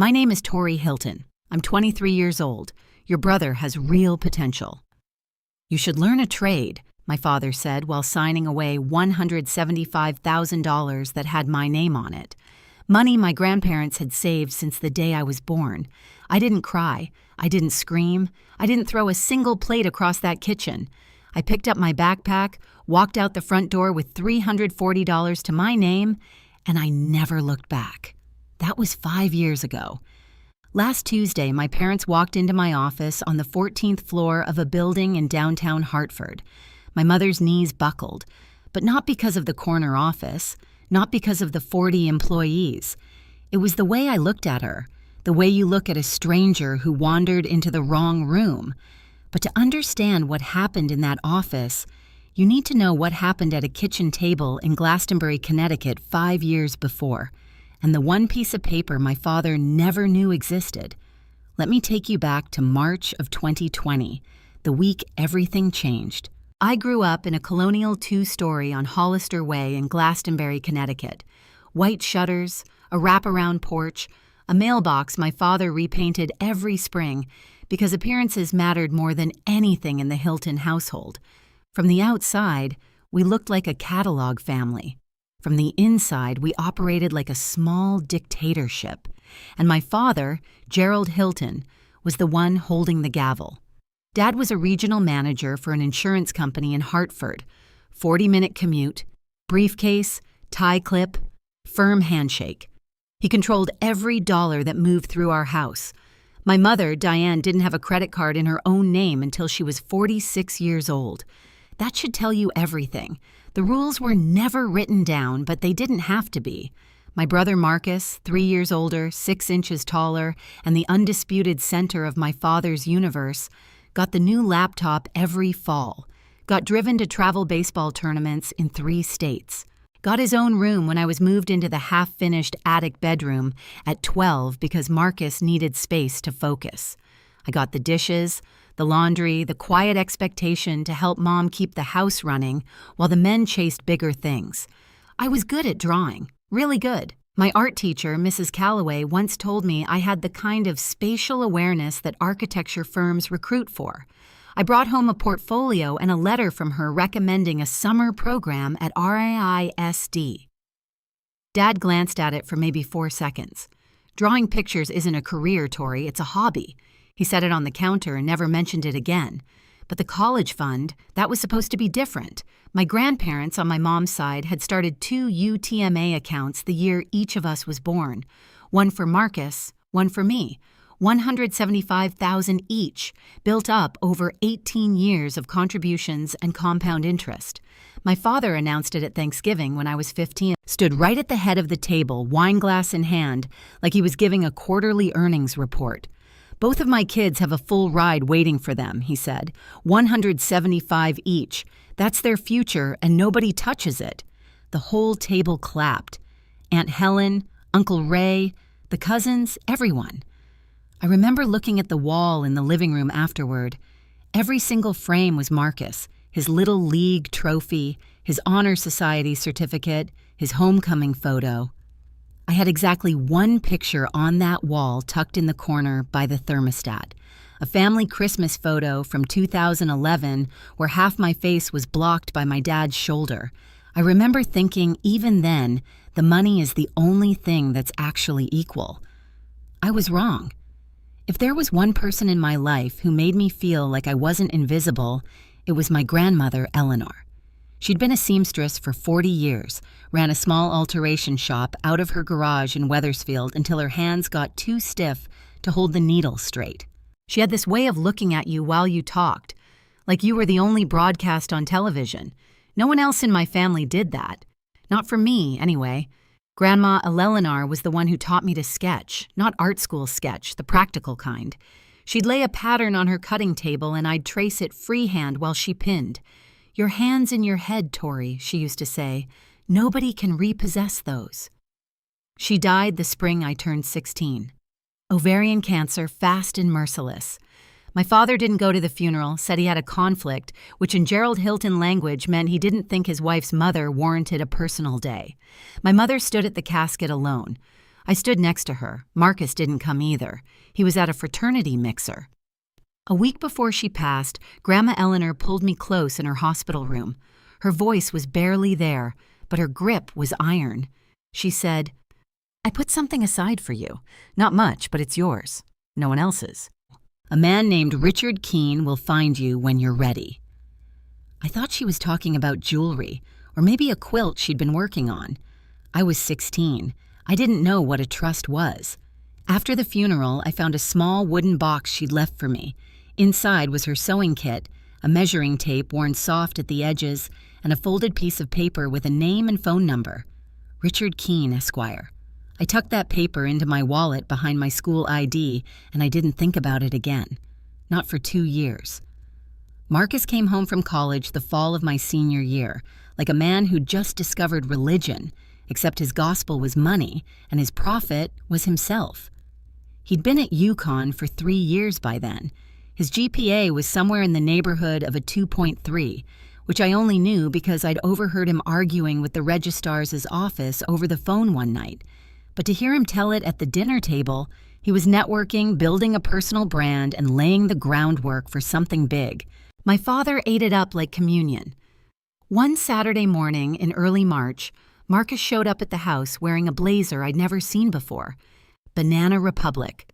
My name is Tori Hilton. I'm 23 years old. Your brother has real potential. You should learn a trade, my father said while signing away $175,000 that had my name on it. Money my grandparents had saved since the day I was born. I didn't cry. I didn't scream. I didn't throw a single plate across that kitchen. I picked up my backpack, walked out the front door with $340 to my name, and I never looked back. That was 5 years ago. Last Tuesday, my parents walked into my office on the 14th floor of a building in downtown Hartford. My mother's knees buckled, but not because of the corner office, not because of the 40 employees. It was the way I looked at her, the way you look at a stranger who wandered into the wrong room. But to understand what happened in that office, you need to know what happened at a kitchen table in Glastonbury, Connecticut 5 years before, and the one piece of paper my father never knew existed. Let me take you back to March of 2020, the week everything changed. I grew up in a colonial 2-story on Hollister Way in Glastonbury, Connecticut. White shutters, a wraparound porch, a mailbox my father repainted every spring because appearances mattered more than anything in the Hilton household. From the outside, we looked like a catalog family. From the inside, we operated like a small dictatorship. And my father, Gerald Hilton, was the one holding the gavel. Dad was a regional manager for an insurance company in Hartford. 40-minute commute, briefcase, tie clip, firm handshake. He controlled every dollar that moved through our house. My mother, Diane, didn't have a credit card in her own name until she was 46 years old. That should tell you everything. The rules were never written down, but they didn't have to be. My brother Marcus, 3 years older, 6 inches taller, and the undisputed center of my father's universe, got the new laptop every fall, got driven to travel baseball tournaments in 3 states, got his own room when I was moved into the half-finished attic bedroom at 12 because Marcus needed space to focus. I got the dishes, the laundry, the quiet expectation to help Mom keep the house running while the men chased bigger things. I was good at drawing, really good. My art teacher, Mrs. Calloway, once told me I had the kind of spatial awareness that architecture firms recruit for. I brought home a portfolio and a letter from her recommending a summer program at RISD. Dad glanced at it for maybe 4 seconds. Drawing pictures isn't a career, Tori, it's a hobby. He set it on the counter and never mentioned it again. But the college fund, that was supposed to be different. My grandparents on my mom's side had started 2 UTMA accounts the year each of us was born. One for Marcus, one for me. $175,000 each, built up over 18 years of contributions and compound interest. My father announced it at Thanksgiving when I was 15, stood right at the head of the table, wine glass in hand, like he was giving a quarterly earnings report. Both of my kids have a full ride waiting for them, he said. $175 each. That's their future, and nobody touches it. The whole table clapped. Aunt Helen, Uncle Ray, the cousins, everyone. I remember looking at the wall in the living room afterward. Every single frame was Marcus, his little league trophy, his honor society certificate, his homecoming photo. I had exactly one picture on that wall tucked in the corner by the thermostat, a family Christmas photo from 2011 where half my face was blocked by my dad's shoulder. I remember thinking even then, the money is the only thing that's actually equal. I was wrong. If there was one person in my life who made me feel like I wasn't invisible, it was my grandmother, Eleanor. She'd been a seamstress for 40 years, ran a small alteration shop out of her garage in Wethersfield until her hands got too stiff to hold the needle straight. She had this way of looking at you while you talked, like you were the only broadcast on television. No one else in my family did that. Not for me, anyway. Grandma Eleanor was the one who taught me to sketch, not art school sketch, the practical kind. She'd lay a pattern on her cutting table and I'd trace it freehand while she pinned. Your hands in your head, Tori, she used to say. Nobody can repossess those. She died the spring I turned 16. Ovarian cancer, fast and merciless. My father didn't go to the funeral, said he had a conflict, which in Gerald Hilton language meant he didn't think his wife's mother warranted a personal day. My mother stood at the casket alone. I stood next to her. Marcus didn't come either. He was at a fraternity mixer. A week before she passed, Grandma Eleanor pulled me close in her hospital room. Her voice was barely there, but her grip was iron. She said, "I put something aside for you. Not much, but it's yours. No one else's. A man named Richard Keene will find you when you're ready." I thought she was talking about jewelry, or maybe a quilt she'd been working on. I was 16. I didn't know what a trust was. After the funeral, I found a small wooden box she'd left for me. Inside was her sewing kit, a measuring tape worn soft at the edges, and a folded piece of paper with a name and phone number. Richard Keene, Esquire. I tucked that paper into my wallet behind my school ID, and I didn't think about it again. Not for 2 years. Marcus came home from college the fall of my senior year, like a man who'd just discovered religion, except his gospel was money, and his prophet was himself. He'd been at UConn for 3 years by then. His GPA was somewhere in the neighborhood of a 2.3, which I only knew because I'd overheard him arguing with the registrar's office over the phone one night. But to hear him tell it at the dinner table, he was networking, building a personal brand, and laying the groundwork for something big. My father ate it up like communion. One Saturday morning in early March, Marcus showed up at the house wearing a blazer I'd never seen before. Banana Republic.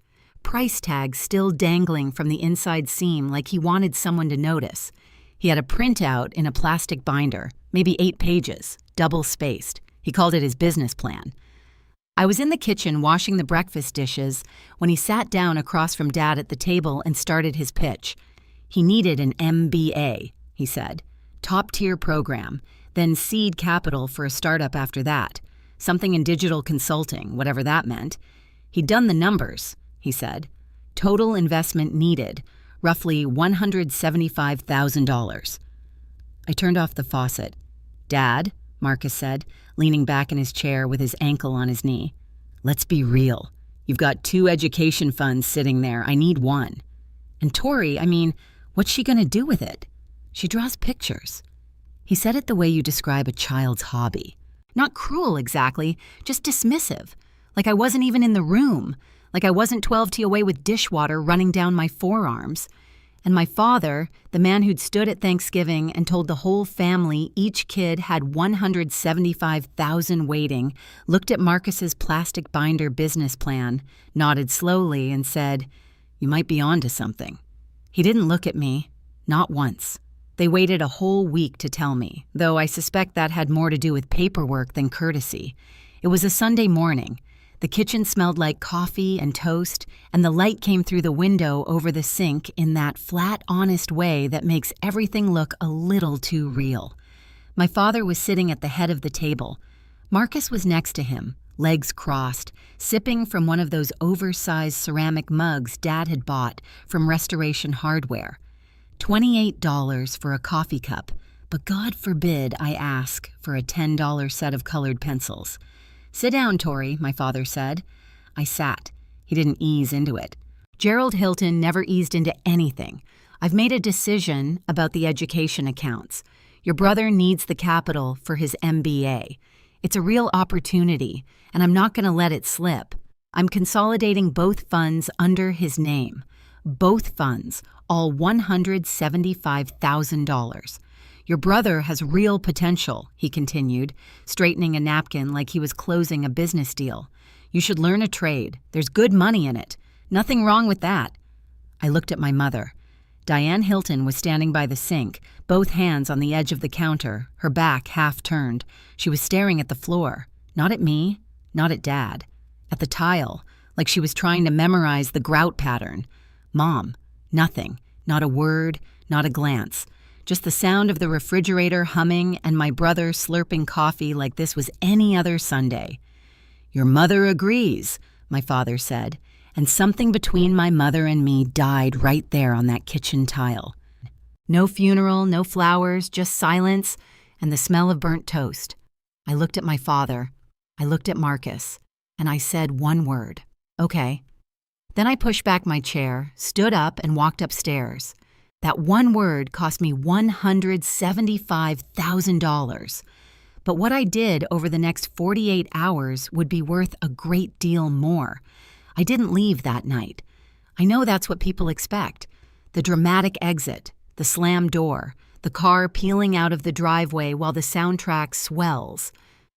Price tags still dangling from the inside seam like he wanted someone to notice. He had a printout in a plastic binder, maybe 8 pages, double-spaced. He called it his business plan. I was in the kitchen washing the breakfast dishes when he sat down across from Dad at the table and started his pitch. He needed an MBA, he said. Top-tier program, then seed capital for a startup after that. Something in digital consulting, whatever that meant. He'd done the numbers, he said. Total investment needed, roughly $175,000. I turned off the faucet. "Dad," Marcus said, leaning back in his chair with his ankle on his knee. "Let's be real. You've got 2 education funds sitting there. I need one. And Tori, what's she going to do with it? She draws pictures." He said it the way you describe a child's hobby. Not cruel exactly, just dismissive. Like I wasn't even in the room. Like I wasn't 12 away with dishwater running down my forearms. And my father, the man who'd stood at Thanksgiving and told the whole family each kid had $175,000 waiting, looked at Marcus's plastic binder business plan, nodded slowly, and said, "You might be onto something." He didn't look at me, not once. They waited a whole week to tell me, though I suspect that had more to do with paperwork than courtesy. It was a Sunday morning. The kitchen smelled like coffee and toast, and the light came through the window over the sink in that flat, honest way that makes everything look a little too real. My father was sitting at the head of the table. Marcus was next to him, legs crossed, sipping from one of those oversized ceramic mugs Dad had bought from Restoration Hardware. $28 for a coffee cup, but God forbid I ask for a $10 set of colored pencils. "Sit down, Tori," my father said. I sat. He didn't ease into it. Gerald Hilton never eased into anything. I've made a decision about the education accounts. Your brother needs the capital for his MBA. It's a real opportunity, and I'm not going to let it slip. I'm consolidating both funds under his name. Both funds, all $175,000. Your brother has real potential, he continued, straightening a napkin like he was closing a business deal. You should learn a trade. There's good money in it. Nothing wrong with that. I looked at my mother. Diane Hilton was standing by the sink, both hands on the edge of the counter, her back half turned. She was staring at the floor, not at me, not at Dad, at the tile, like she was trying to memorize the grout pattern. Mom, nothing, not a word, not a glance. Just the sound of the refrigerator humming and my brother slurping coffee like this was any other Sunday. Your mother agrees, my father said, and something between my mother and me died right there on that kitchen tile. No funeral, no flowers, just silence and the smell of burnt toast. I looked at my father. I looked at Marcus, and I said one word, "Okay." Then I pushed back my chair, stood up, and walked upstairs. That one word cost me $175,000. but what I did over the next 48 hours would be worth a great deal more. I didn't leave that night. I know that's what people expect. The dramatic exit, the slam door, the car peeling out of the driveway while the soundtrack swells.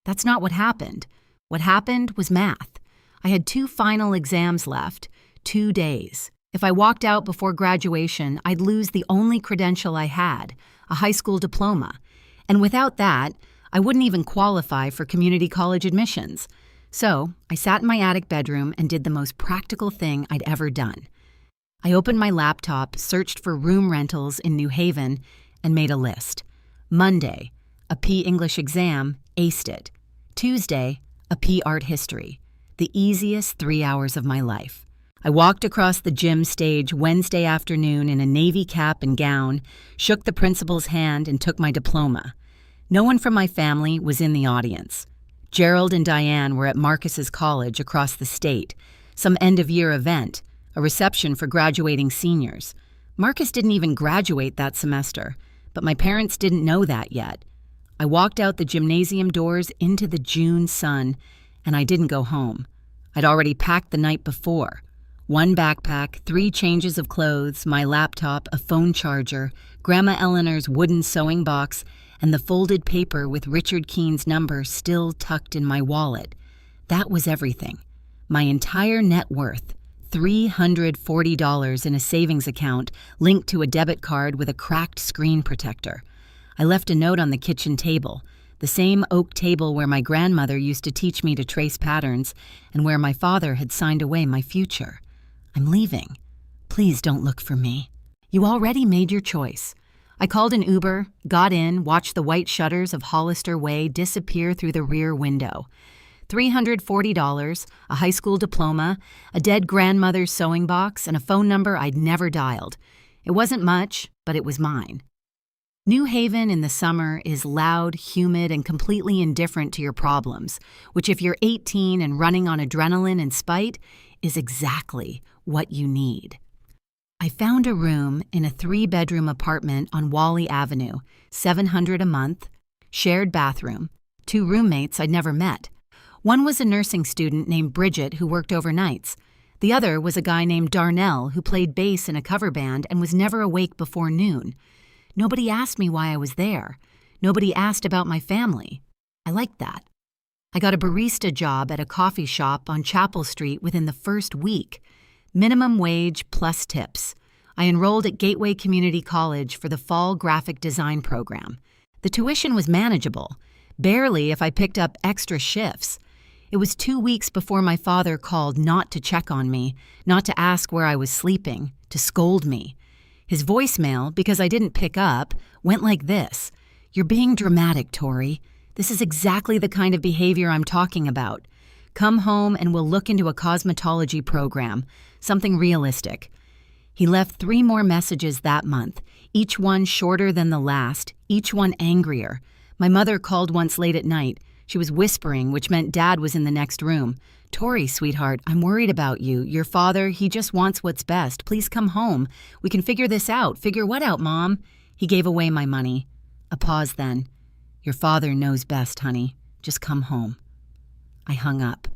That's not what happened. What happened was math. I had 2 final exams left, 2 days. If I walked out before graduation, I'd lose the only credential I had, a high school diploma. And without that, I wouldn't even qualify for community college admissions. So I sat in my attic bedroom and did the most practical thing I'd ever done. I opened my laptop, searched for room rentals in New Haven, and made a list. Monday, a P English exam, aced it. Tuesday, a P art history. The easiest 3 hours of my life. I walked across the gym stage Wednesday afternoon in a navy cap and gown, shook the principal's hand, and took my diploma. No one from my family was in the audience. Gerald and Diane were at Marcus's college across the state, some end-of-year event, a reception for graduating seniors. Marcus didn't even graduate that semester, but my parents didn't know that yet. I walked out the gymnasium doors into the June sun, and I didn't go home. I'd already packed the night before. 1 backpack, 3 changes of clothes, my laptop, a phone charger, Grandma Eleanor's wooden sewing box, and the folded paper with Richard Keene's number still tucked in my wallet. That was everything. My entire net worth, $340 in a savings account linked to a debit card with a cracked screen protector. I left a note on the kitchen table, the same oak table where my grandmother used to teach me to trace patterns and where my father had signed away my future. I'm leaving. Please don't look for me. You already made your choice. I called an Uber, got in, watched the white shutters of Hollister Way disappear through the rear window. $340, a high school diploma, a dead grandmother's sewing box, and a phone number I'd never dialed. It wasn't much, but it was mine. New Haven in the summer is loud, humid, and completely indifferent to your problems, which if you're 18 and running on adrenaline and spite, is exactly what you need. I found a room in a 3-bedroom apartment on Wally Avenue, $700 a month, shared bathroom, 2 roommates I'd never met. One was a nursing student named Bridget who worked overnights. The other was a guy named Darnell who played bass in a cover band and was never awake before noon. Nobody asked me why I was there. Nobody asked about my family. I liked that. I got a barista job at a coffee shop on Chapel Street within the first week. Minimum wage plus tips. I enrolled at Gateway Community College for the fall graphic design program. The tuition was manageable, barely if I picked up extra shifts. It was 2 weeks before my father called not to check on me, not to ask where I was sleeping, to scold me. His voicemail, because I didn't pick up, went like this. "You're being dramatic, Tori. This is exactly the kind of behavior I'm talking about. Come home and we'll look into a cosmetology program, something realistic." He left 3 more messages that month, each one shorter than the last, each one angrier. My mother called once late at night. She was whispering, which meant Dad was in the next room. "Tori, sweetheart, I'm worried about you. Your father, he just wants what's best. Please come home. We can figure this out." "Figure what out, Mom?" He gave away my money. A pause then. "Your father knows best, honey. Just come home." I hung up.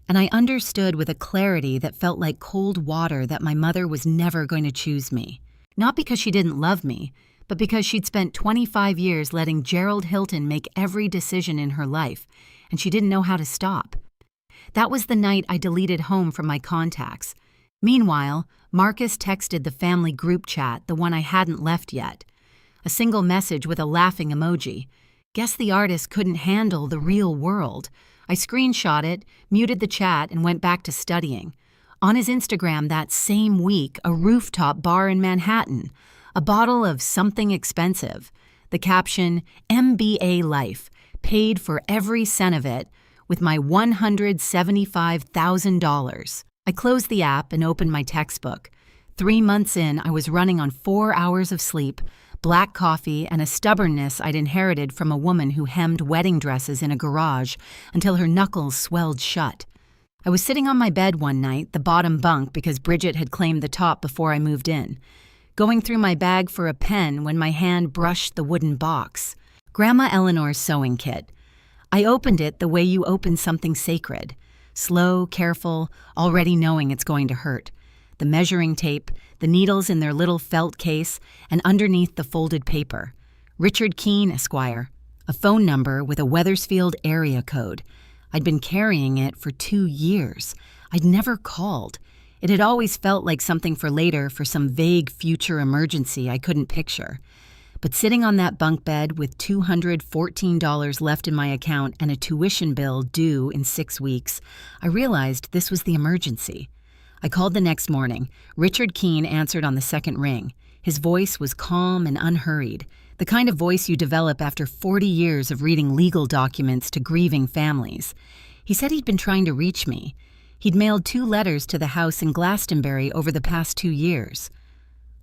And I understood with a clarity that felt like cold water that my mother was never going to choose me. Not because she didn't love me, but because she'd spent 25 years letting Gerald Hilton make every decision in her life, and she didn't know how to stop. That was the night I deleted home from my contacts. Meanwhile, Marcus texted the family group chat, the one I hadn't left yet. A single message with a laughing emoji. Guess the artist couldn't handle the real world. I screenshot it, muted the chat, and went back to studying. On his Instagram that same week, a rooftop bar in Manhattan, a bottle of something expensive. The caption, "MBA Life, paid for every cent of it, with my $175,000. I closed the app and opened my textbook. 3 months in, I was running on 4 hours of sleep, black coffee, and a stubbornness I'd inherited from a woman who hemmed wedding dresses in a garage until her knuckles swelled shut. I was sitting on my bed one night, the bottom bunk because Bridget had claimed the top before I moved in, going through my bag for a pen when my hand brushed the wooden box. Grandma Eleanor's sewing kit. I opened it the way you open something sacred. Slow, careful, already knowing it's going to hurt. The measuring tape, the needles in their little felt case, and underneath the folded paper. Richard Keene, Esquire. A phone number with a Wethersfield area code. I'd been carrying it for 2 years. I'd never called. It had always felt like something for later, for some vague future emergency I couldn't picture. But sitting on that bunk bed with $214 left in my account and a tuition bill due in 6 weeks, I realized this was the emergency. I called the next morning. Richard Keene answered on the second ring. His voice was calm and unhurried, the kind of voice you develop after 40 years of reading legal documents to grieving families. He said he'd been trying to reach me. He'd mailed 2 letters to the house in Glastonbury over the past 2 years.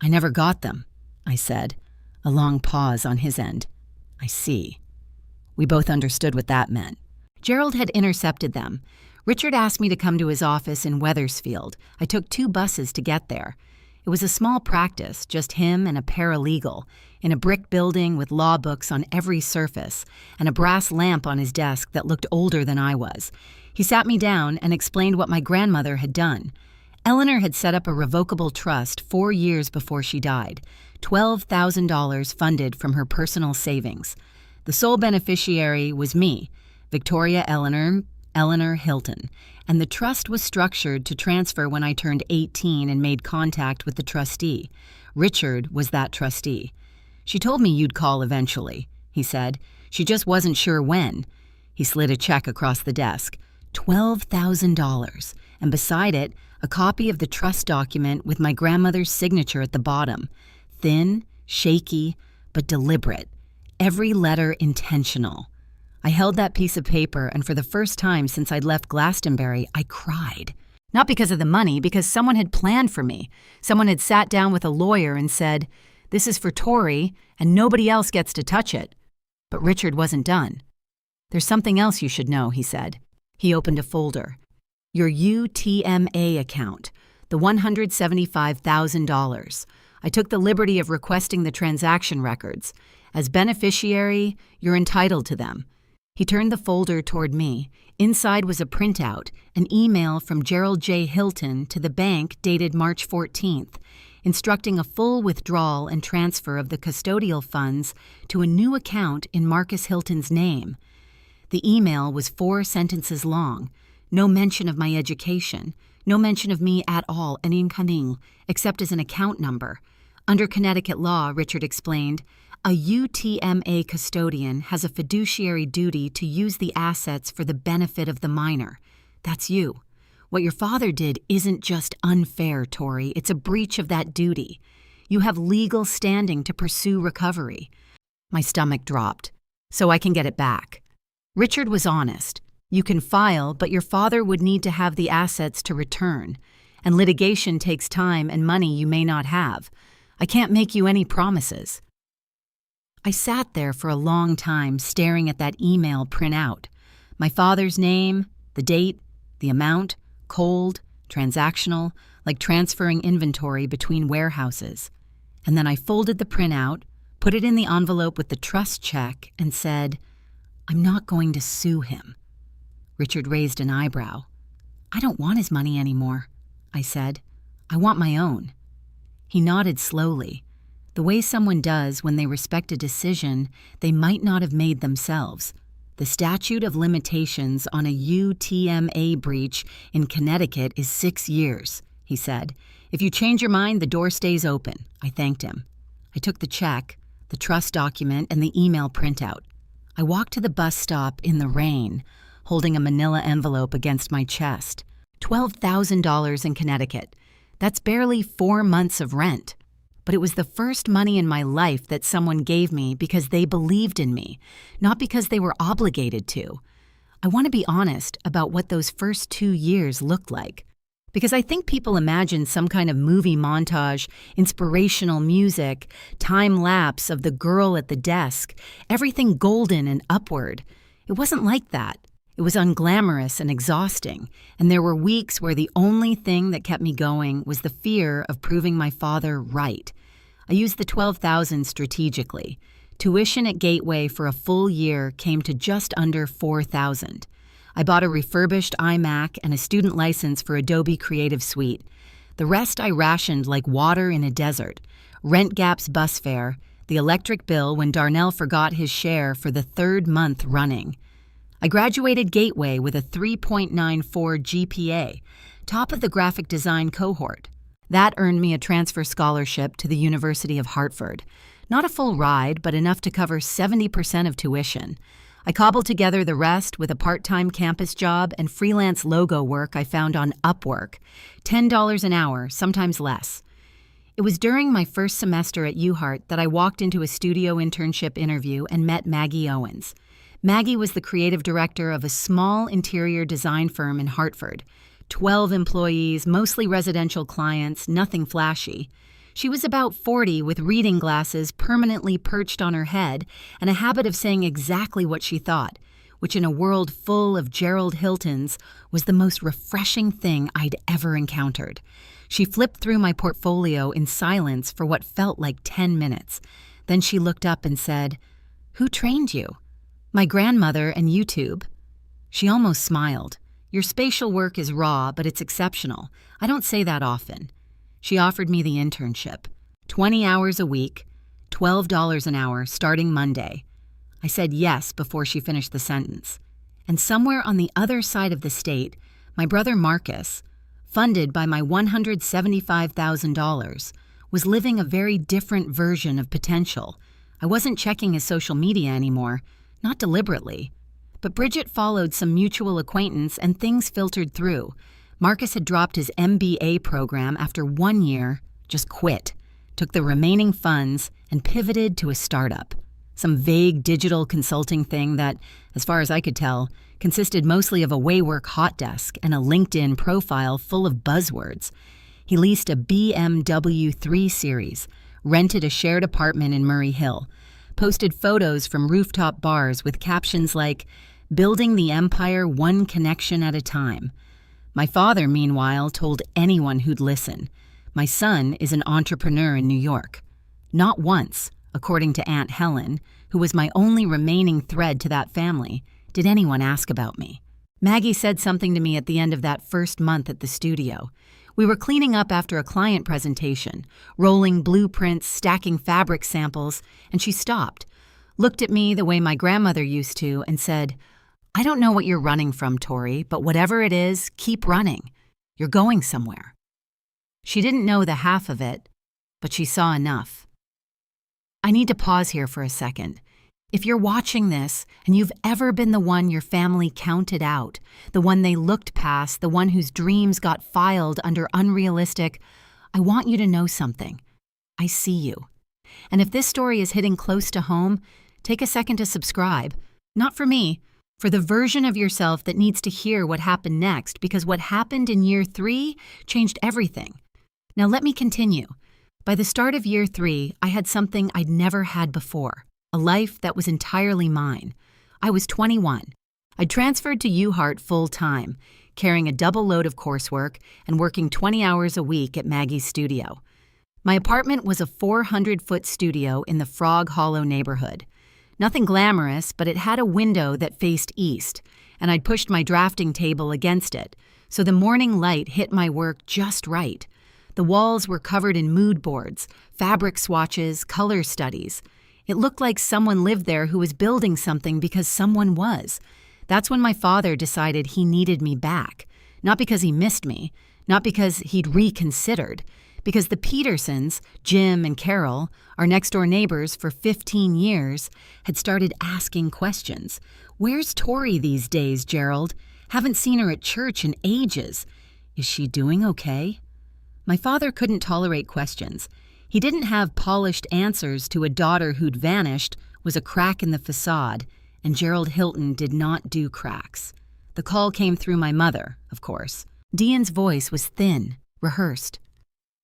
"I never got them," I said. A long pause on his end. "I see." We both understood what that meant. Gerald had intercepted them. Richard asked me to come to his office in Wethersfield. I took 2 buses to get there. It was a small practice, just him and a paralegal, in a brick building with law books on every surface, and a brass lamp on his desk that looked older than I was. He sat me down and explained what my grandmother had done. Eleanor had set up a revocable trust 4 years before she died, $12,000 funded from her personal savings. The sole beneficiary was me, Victoria Eleanor Hilton, and the trust was structured to transfer when I turned 18 and made contact with the trustee. Richard was that trustee. "She told me you'd call eventually," he said. "She just wasn't sure when." He slid a check across the desk. $12,000, and beside it, a copy of the trust document with my grandmother's signature at the bottom. Thin, shaky, but deliberate. Every letter intentional. I held that piece of paper, and for the first time since I'd left Glastonbury, I cried. Not because of the money, because someone had planned for me. Someone had sat down with a lawyer and said, "This is for Tori, and nobody else gets to touch it." But Richard wasn't done. "There's something else you should know," he said. He opened a folder. "Your UTMA account, the $175,000. I took the liberty of requesting the transaction records. As beneficiary, you're entitled to them." He turned the folder toward me. Inside was a printout, an email from Gerald J. Hilton to the bank dated March 14th, instructing a full withdrawal and transfer of the custodial funds to a new account in Marcus Hilton's name. The email was 4 sentences long. No mention of my education. No mention of me at all, except as an account number. Under Connecticut law, Richard explained, a UTMA custodian has a fiduciary duty to use the assets for the benefit of the minor. That's you. What your father did isn't just unfair, Tori. It's a breach of that duty. You have legal standing to pursue recovery. My stomach dropped. So I can get it back. Richard was honest. You can file, but your father would need to have the assets to return. And litigation takes time and money you may not have. I can't make you any promises. I sat there for a long time staring at that email printout. My father's name, the date, the amount, cold, transactional, like transferring inventory between warehouses. And then I folded the printout, put it in the envelope with the trust check, and said, "I'm not going to sue him." Richard raised an eyebrow. "I don't want his money anymore," I said. "I want my own." He nodded slowly, the way someone does when they respect a decision they might not have made themselves. The statute of limitations on a UTMA breach in Connecticut is 6 years, he said. "If you change your mind, the door stays open." I thanked him. I took the check, the trust document, and the email printout. I walked to the bus stop in the rain, holding a manila envelope against my chest. $12,000 in Connecticut. That's barely 4 months of rent. But it was the first money in my life that someone gave me because they believed in me, not because they were obligated to. I want to be honest about what those first 2 years looked like. Because I think people imagine some kind of movie montage, inspirational music, time-lapse of the girl at the desk, everything golden and upward. It wasn't like that. It was unglamorous and exhausting, and there were weeks where the only thing that kept me going was the fear of proving my father right. I used the $12,000 strategically. Tuition at Gateway for a full year came to just under $4,000. I bought a refurbished iMac and a student license for Adobe Creative Suite. The rest I rationed like water in a desert. Rent Gap's bus fare, the electric bill when Darnell forgot his share for the third month running. I graduated Gateway with a 3.94 GPA, top of the graphic design cohort. That earned me a transfer scholarship to the University of Hartford. Not a full ride, but enough to cover 70% of tuition. I cobbled together the rest with a part-time campus job and freelance logo work I found on Upwork. $10 an hour, sometimes less. It was during my first semester at UHart that I walked into a studio internship interview and met Maggie Owens. Maggie was the creative director of a small interior design firm in Hartford. 12 employees, mostly residential clients, nothing flashy. She was about 40 with reading glasses permanently perched on her head and a habit of saying exactly what she thought, which in a world full of Gerald Hiltons was the most refreshing thing I'd ever encountered. She flipped through my portfolio in silence for what felt like 10 minutes. Then she looked up and said, "Who trained you?" "My grandmother and YouTube." She almost smiled. "Your spatial work is raw, but it's exceptional. I don't say that often." She offered me the internship. 20 hours a week, $12 an hour, starting Monday. I said yes before she finished the sentence. And somewhere on the other side of the state, my brother Marcus, funded by my $175,000, was living a very different version of potential. I wasn't checking his social media anymore, not deliberately. But Bridget followed some mutual acquaintance and things filtered through. Marcus had dropped his MBA program after 1 year, just quit, took the remaining funds, and pivoted to a startup. Some vague digital consulting thing that, as far as I could tell, consisted mostly of a WeWork hot desk and a LinkedIn profile full of buzzwords. He leased a BMW 3 Series, rented a shared apartment in Murray Hill, posted photos from rooftop bars with captions like, "Building the empire one connection at a time." My father, meanwhile, told anyone who'd listen, "My son is an entrepreneur in New York." Not once, according to Aunt Helen, who was my only remaining thread to that family, did anyone ask about me. Maggie said something to me at the end of that first month at the studio. We were cleaning up after a client presentation, rolling blueprints, stacking fabric samples, and she stopped, looked at me the way my grandmother used to, and said, "I don't know what you're running from, Tori, but whatever it is, keep running. You're going somewhere." She didn't know the half of it, but she saw enough. I need to pause here for a second. If you're watching this and you've ever been the one your family counted out, the one they looked past, the one whose dreams got filed under unrealistic, I want you to know something. I see you. And if this story is hitting close to home, take a second to subscribe. Not for me, for the version of yourself that needs to hear what happened next, because what happened in year 3 changed everything. Now let me continue. By the start of year 3, I had something I'd never had before, a life that was entirely mine. I was 21. I'd transferred to UHart full-time, carrying a double load of coursework and working 20 hours a week at Maggie's studio. My apartment was a 400-foot studio in the Frog Hollow neighborhood. Nothing glamorous, but it had a window that faced east, and I'd pushed my drafting table against it, so the morning light hit my work just right. The walls were covered in mood boards, fabric swatches, color studies. It looked like someone lived there who was building something because someone was. That's when my father decided he needed me back. Not because he missed me, not because he'd reconsidered, because the Petersons, Jim and Carol, our next-door neighbors for 15 years, had started asking questions. "Where's Tori these days, Gerald? Haven't seen her at church in ages. Is she doing okay?" My father couldn't tolerate questions. He didn't have polished answers to a daughter who'd vanished, was a crack in the facade, and Gerald Hilton did not do cracks. The call came through my mother, of course. Dean's voice was thin, rehearsed.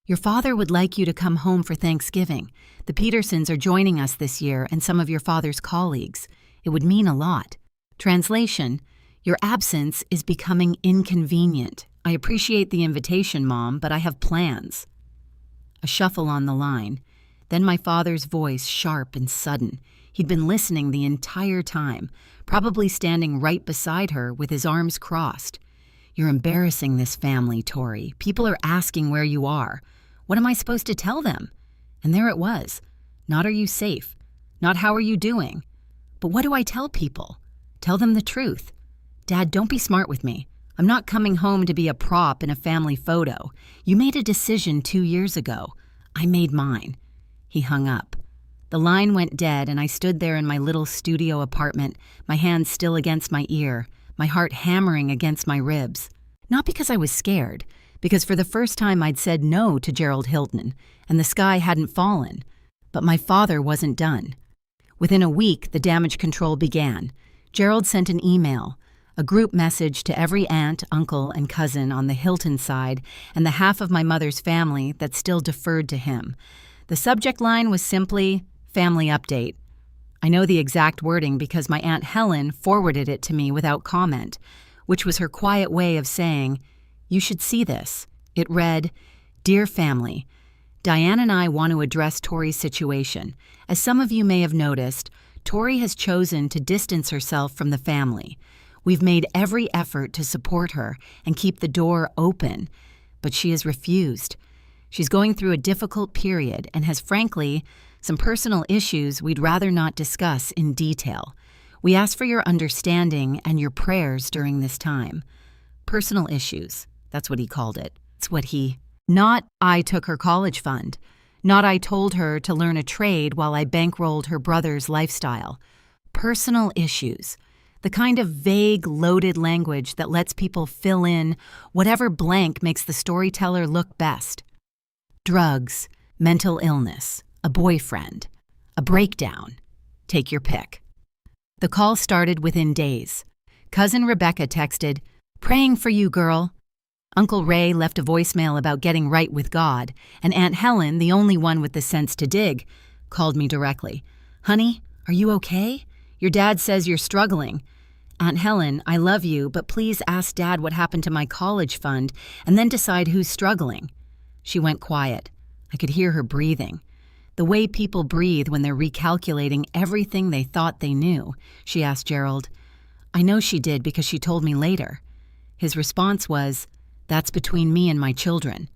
"Your father would like you to come home for Thanksgiving. The Petersons are joining us this year and some of your father's colleagues. It would mean a lot." Translation: "Your absence is becoming inconvenient. I appreciate the invitation, Mom, but I have plans." A shuffle on the line. Then my father's voice, sharp and sudden. He'd been listening the entire time, probably standing right beside her with his arms crossed. "You're embarrassing this family, Tori. People are asking where you are. What am I supposed to tell them?" And there it was. Not "are you safe?" Not "how are you doing?" But what do I tell people? Tell them the truth. "Dad, don't be smart with me. I'm not coming home to be a prop in a family photo. You made a decision 2 years ago. I made mine." He hung up. The line went dead, and I stood there in my little studio apartment, my hand still against my ear, my heart hammering against my ribs. Not because I was scared, because for the first time I'd said no to Gerald Hilton, and the sky hadn't fallen. But my father wasn't done. Within a week, the damage control began. Gerald sent an email, a group message to every aunt, uncle, and cousin on the Hilton side and the half of my mother's family that still deferred to him. The subject line was simply, "Family Update." I know the exact wording because my Aunt Helen forwarded it to me without comment, which was her quiet way of saying, "You should see this." It read, "Dear family, Diane and I want to address Tori's situation. As some of you may have noticed, Tori has chosen to distance herself from the family. We've made every effort to support her and keep the door open, but she has refused. She's going through a difficult period and has, frankly, some personal issues we'd rather not discuss in detail. We ask for your understanding and your prayers during this time." Personal issues, that's what he called it. It's what he... Not I took her college fund. Not I told her to learn a trade while I bankrolled her brother's lifestyle. Personal issues. The kind of vague, loaded language that lets people fill in whatever blank makes the storyteller look best. Drugs, mental illness, a boyfriend, a breakdown. Take your pick. The call started within days. Cousin Rebecca texted, "Praying for you, girl." Uncle Ray left a voicemail about getting right with God, and Aunt Helen, the only one with the sense to dig, called me directly. "Honey, are you okay? Your dad says you're struggling." "Aunt Helen, I love you, but please ask Dad what happened to my college fund and then decide who's struggling." She went quiet. I could hear her breathing. The way people breathe when they're recalculating everything they thought they knew. She asked Gerald. "I know she did because she told me later." His response was, "That's between me and my children,"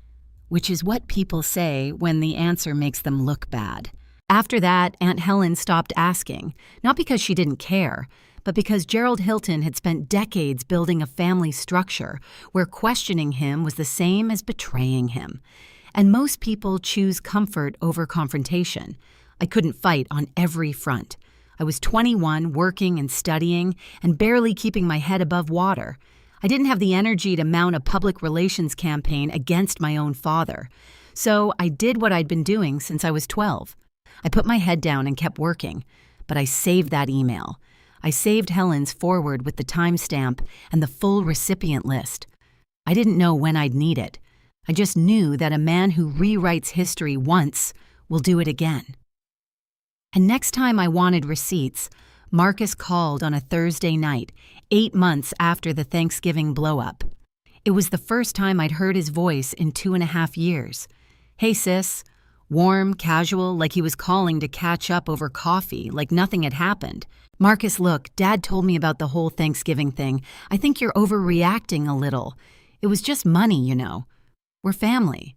which is what people say when the answer makes them look bad. After that, Aunt Helen stopped asking, not because she didn't care, but because Gerald Hilton had spent decades building a family structure where questioning him was the same as betraying him. And most people choose comfort over confrontation. I couldn't fight on every front. I was 21, working and studying, and barely keeping my head above water. I didn't have the energy to mount a public relations campaign against my own father. So I did what I'd been doing since I was 12. I put my head down and kept working, but I saved that email. I saved Helen's forward with the timestamp and the full recipient list. I didn't know when I'd need it. I just knew that a man who rewrites history once will do it again. And next time I wanted receipts, Marcus called on a Thursday night, 8 months after the Thanksgiving blow-up. It was the first time I'd heard his voice in 2.5 years. "Hey, sis." Warm, casual, like he was calling to catch up over coffee, like nothing had happened. "Marcus, look, Dad told me about the whole Thanksgiving thing. I think you're overreacting a little. It was just money, you know. We're family.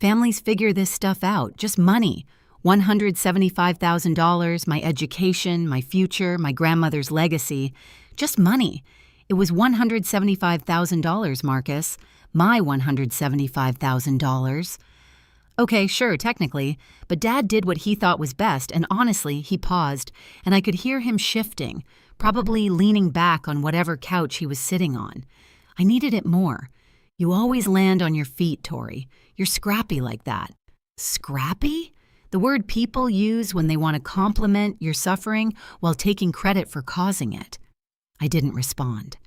Families figure this stuff out, just money. $175,000, my education, my future, my grandmother's legacy. Just money. It was $175,000, Marcus. My $175,000. Okay, sure, technically, but Dad did what he thought was best, and honestly, he paused, and I could hear him shifting, probably leaning back on whatever couch he was sitting on. I needed it more. You always land on your feet, Tori. You're scrappy like that. Scrappy? The word people use when they want to compliment your suffering while taking credit for causing it. I didn't respond.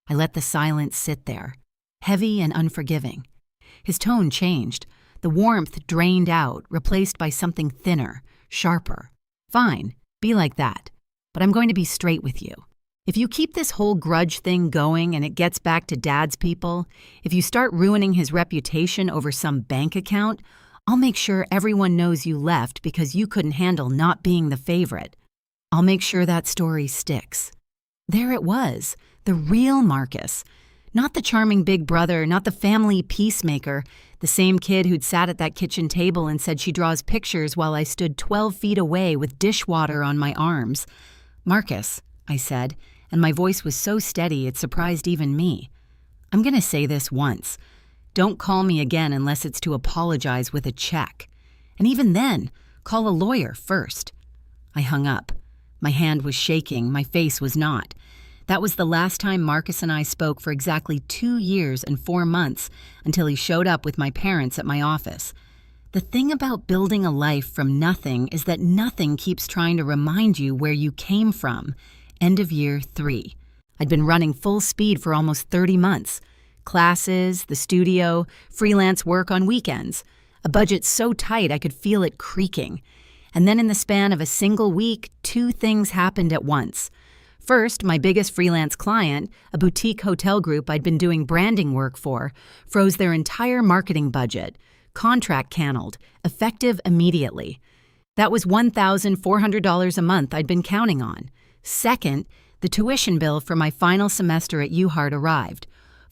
I let the silence sit there, heavy and unforgiving. His tone changed. The warmth drained out, replaced by something thinner, sharper. Fine, be like that. But I'm going to be straight with you. If you keep this whole grudge thing going and it gets back to Dad's people, if you start ruining his reputation over some bank account, I'll make sure everyone knows you left because you couldn't handle not being the favorite. I'll make sure that story sticks. There it was, the real Marcus. Not the charming big brother, not the family peacemaker, the same kid who'd sat at that kitchen table and said she draws pictures while I stood 12 feet away with dishwater on my arms. Marcus, I said, and my voice was so steady it surprised even me. I'm going to say this once. Don't call me again unless it's to apologize with a check. And even then, call a lawyer first. I hung up. My hand was shaking, my face was not. That was the last time Marcus and I spoke for exactly 2 years and 4 months until he showed up with my parents at my office. The thing about building a life from nothing is that nothing keeps trying to remind you where you came from. End of year 3. I'd been running full speed for almost 30 months. Classes, the studio, freelance work on weekends. A budget so tight I could feel it creaking. And then in the span of a single week, 2 things happened at once. First, my biggest freelance client, a boutique hotel group I'd been doing branding work for, froze their entire marketing budget. Contract canceled, effective immediately. That was $1,400 a month I'd been counting on. Second, the tuition bill for my final semester at UHeart arrived.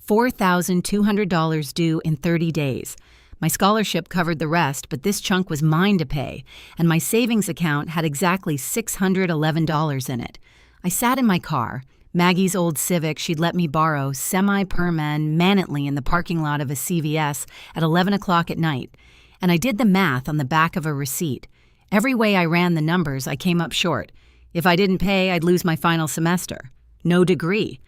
$4,200 due in 30 days. My scholarship covered the rest, but this chunk was mine to pay, and my savings account had exactly $611 in it. I sat in my car, Maggie's old Civic she'd let me borrow semi-perman manantly in the parking lot of a CVS at 11 o'clock at night, and I did the math on the back of a receipt. Every way I ran the numbers, I came up short. If I didn't pay, I'd lose my final semester. No degree.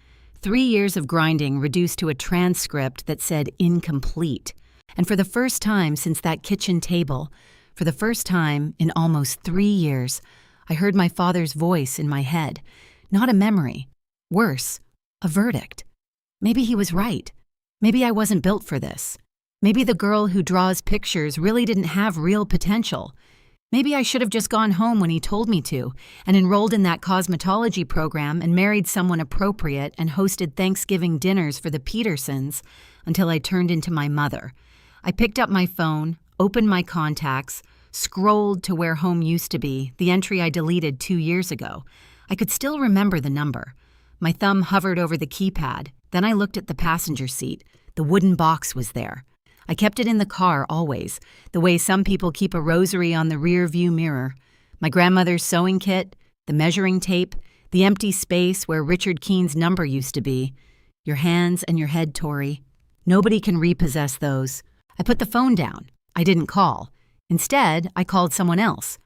3 years of grinding reduced to a transcript that said incomplete. And for the first time since that kitchen table, for the first time in almost 3 years, I heard my father's voice in my head. Not a memory. Worse, a verdict. Maybe he was right. Maybe I wasn't built for this. Maybe the girl who draws pictures really didn't have real potential. Maybe I should have just gone home when he told me to and enrolled in that cosmetology program and married someone appropriate and hosted Thanksgiving dinners for the Petersons until I turned into my mother. I picked up my phone, opened my contacts, scrolled to where home used to be, the entry I deleted 2 years ago. I could still remember the number. My thumb hovered over the keypad. Then I looked at the passenger seat. The wooden box was there. I kept it in the car always, the way some people keep a rosary on the rear view mirror. My grandmother's sewing kit, the measuring tape, the empty space where Richard Keene's number used to be. Your hands and your head, Tori. Nobody can repossess those. I put the phone down. I didn't call. Instead, I called someone else.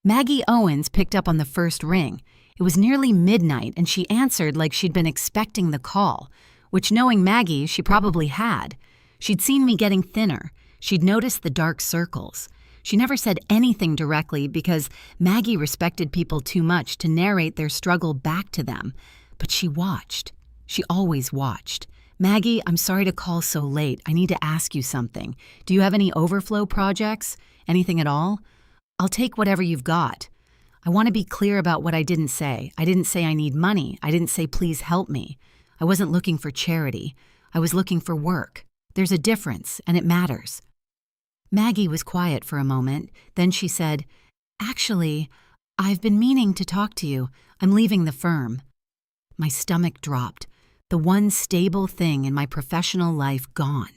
Maggie Owens picked up on the first ring. It was nearly midnight, and she answered like she'd been expecting the call, which, knowing Maggie, she probably had. She'd seen me getting thinner. She'd noticed the dark circles. She never said anything directly because Maggie respected people too much to narrate their struggle back to them. But she watched. She always watched. Maggie, I'm sorry to call so late. I need to ask you something. Do you have any overflow projects? Anything at all? I'll take whatever you've got. I want to be clear about what I didn't say. I didn't say I need money. I didn't say please help me. I wasn't looking for charity. I was looking for work. There's a difference, and it matters. Maggie was quiet for a moment. Then she said, Actually, I've been meaning to talk to you. I'm leaving the firm. My stomach dropped. The one stable thing in my professional life gone.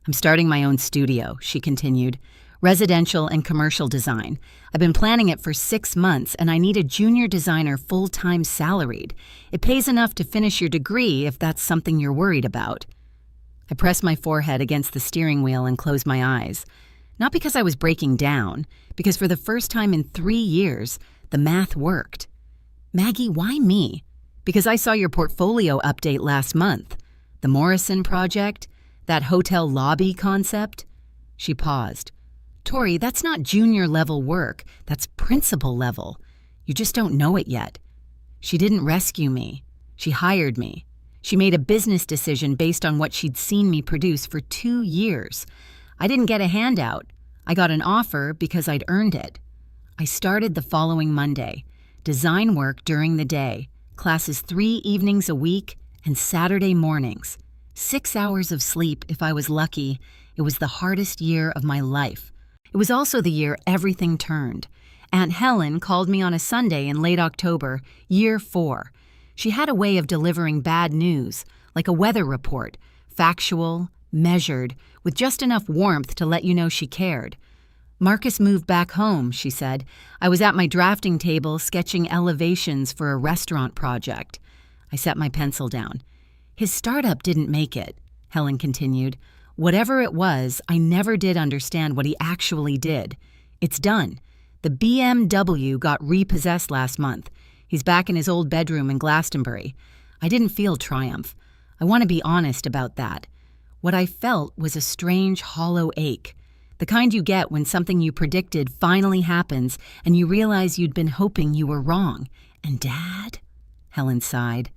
I'm starting my own studio, she continued. Residential and commercial design. I've been planning it for 6 months, and I need a junior designer full-time salaried. It pays enough to finish your degree if that's something you're worried about. I pressed my forehead against the steering wheel and closed my eyes. Not because I was breaking down, because for the first time in 3 years, the math worked. Maggie, why me? Because I saw your portfolio update last month. The Morrison project? That hotel lobby concept? She paused. Tori, that's not junior level work. That's principal level. You just don't know it yet. She didn't rescue me. She hired me. She made a business decision based on what she'd seen me produce for 2 years. I didn't get a handout. I got an offer because I'd earned it. I started the following Monday. Design work during the day. Classes 3 evenings a week and Saturday mornings. 6 hours of sleep if I was lucky. It was the hardest year of my life. It was also the year everything turned. Aunt Helen called me on a Sunday in late October, year 4. She had a way of delivering bad news, like a weather report, factual, measured, with just enough warmth to let you know she cared. "Marcus moved back home," she said. "I was at my drafting table sketching elevations for a restaurant project." I set my pencil down. "His startup didn't make it," Helen continued. "Whatever it was, I never did understand what he actually did. It's done. The BMW got repossessed last month. He's back in his old bedroom in Glastonbury. I didn't feel triumph. I want to be honest about that. What I felt was a strange, hollow ache. The kind you get when something you predicted finally happens and you realize you'd been hoping you were wrong. And Dad?" Helen sighed.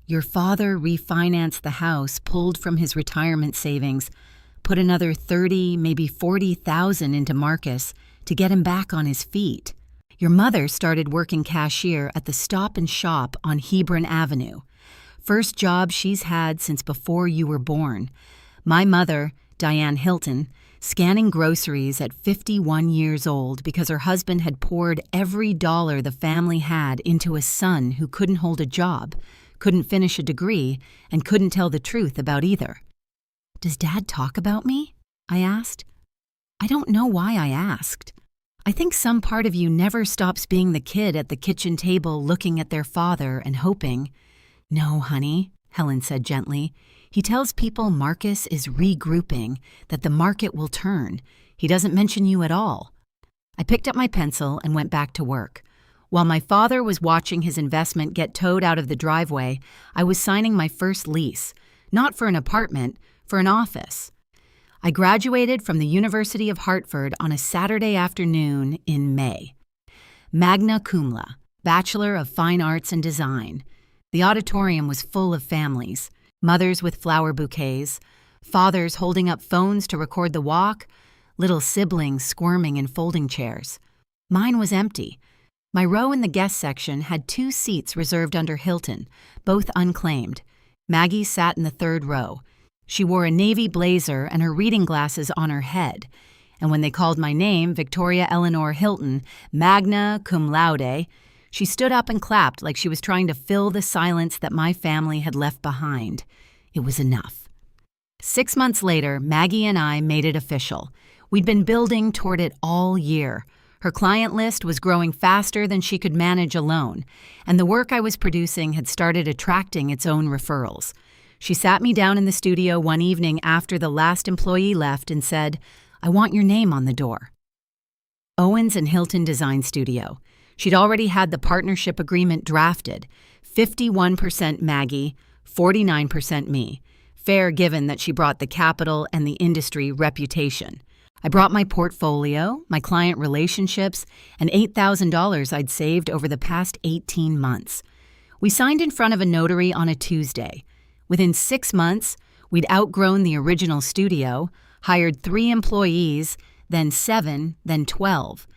"Your father refinanced the house, pulled from his retirement savings, put another 30, maybe 40,000 into Marcus to get him back on his feet. Your mother started working cashier at the Stop and Shop on Hebron Avenue. First job she's had since before you were born. My mother, Diane Hilton, scanning groceries at 51 years old because her husband had poured every dollar the family had into a son who couldn't hold a job, couldn't finish a degree, and couldn't tell the truth about either." "Does Dad talk about me?" I asked. I don't know why I asked. I think some part of you never stops being the kid at the kitchen table looking at their father and hoping. "No, honey," Helen said gently. "He tells people Marcus is regrouping, that the market will turn. He doesn't mention you at all." I picked up my pencil and went back to work. While my father was watching his investment get towed out of the driveway, I was signing my first lease, not for an apartment, for an office. I graduated from the University of Hartford on a Saturday afternoon in May. Magna cum laude, Bachelor of Fine Arts and Design. The auditorium was full of families, mothers with flower bouquets, fathers holding up phones to record the walk, little siblings squirming in folding chairs. Mine was empty. My row in the guest section had 2 seats reserved under Hilton, both unclaimed. Maggie sat in the 3rd row. She wore a navy blazer and her reading glasses on her head. And when they called my name, Victoria Eleanor Hilton, magna cum laude, she stood up and clapped like she was trying to fill the silence that my family had left behind. It was enough. 6 months later, Maggie and I made it official. We'd been building toward it all year. Her client list was growing faster than she could manage alone, and the work I was producing had started attracting its own referrals. She sat me down in the studio one evening after the last employee left and said, "I want your name on the door." Owens and Hilton Design Studio. She'd already had the partnership agreement drafted. 51% Maggie, 49% me. Fair given that she brought the capital and the industry reputation. I brought my portfolio, my client relationships, and $8,000 I'd saved over the past 18 months. We signed in front of a notary on a Tuesday. Within 6 months, we'd outgrown the original studio, hired 3 employees, then 7, then 12.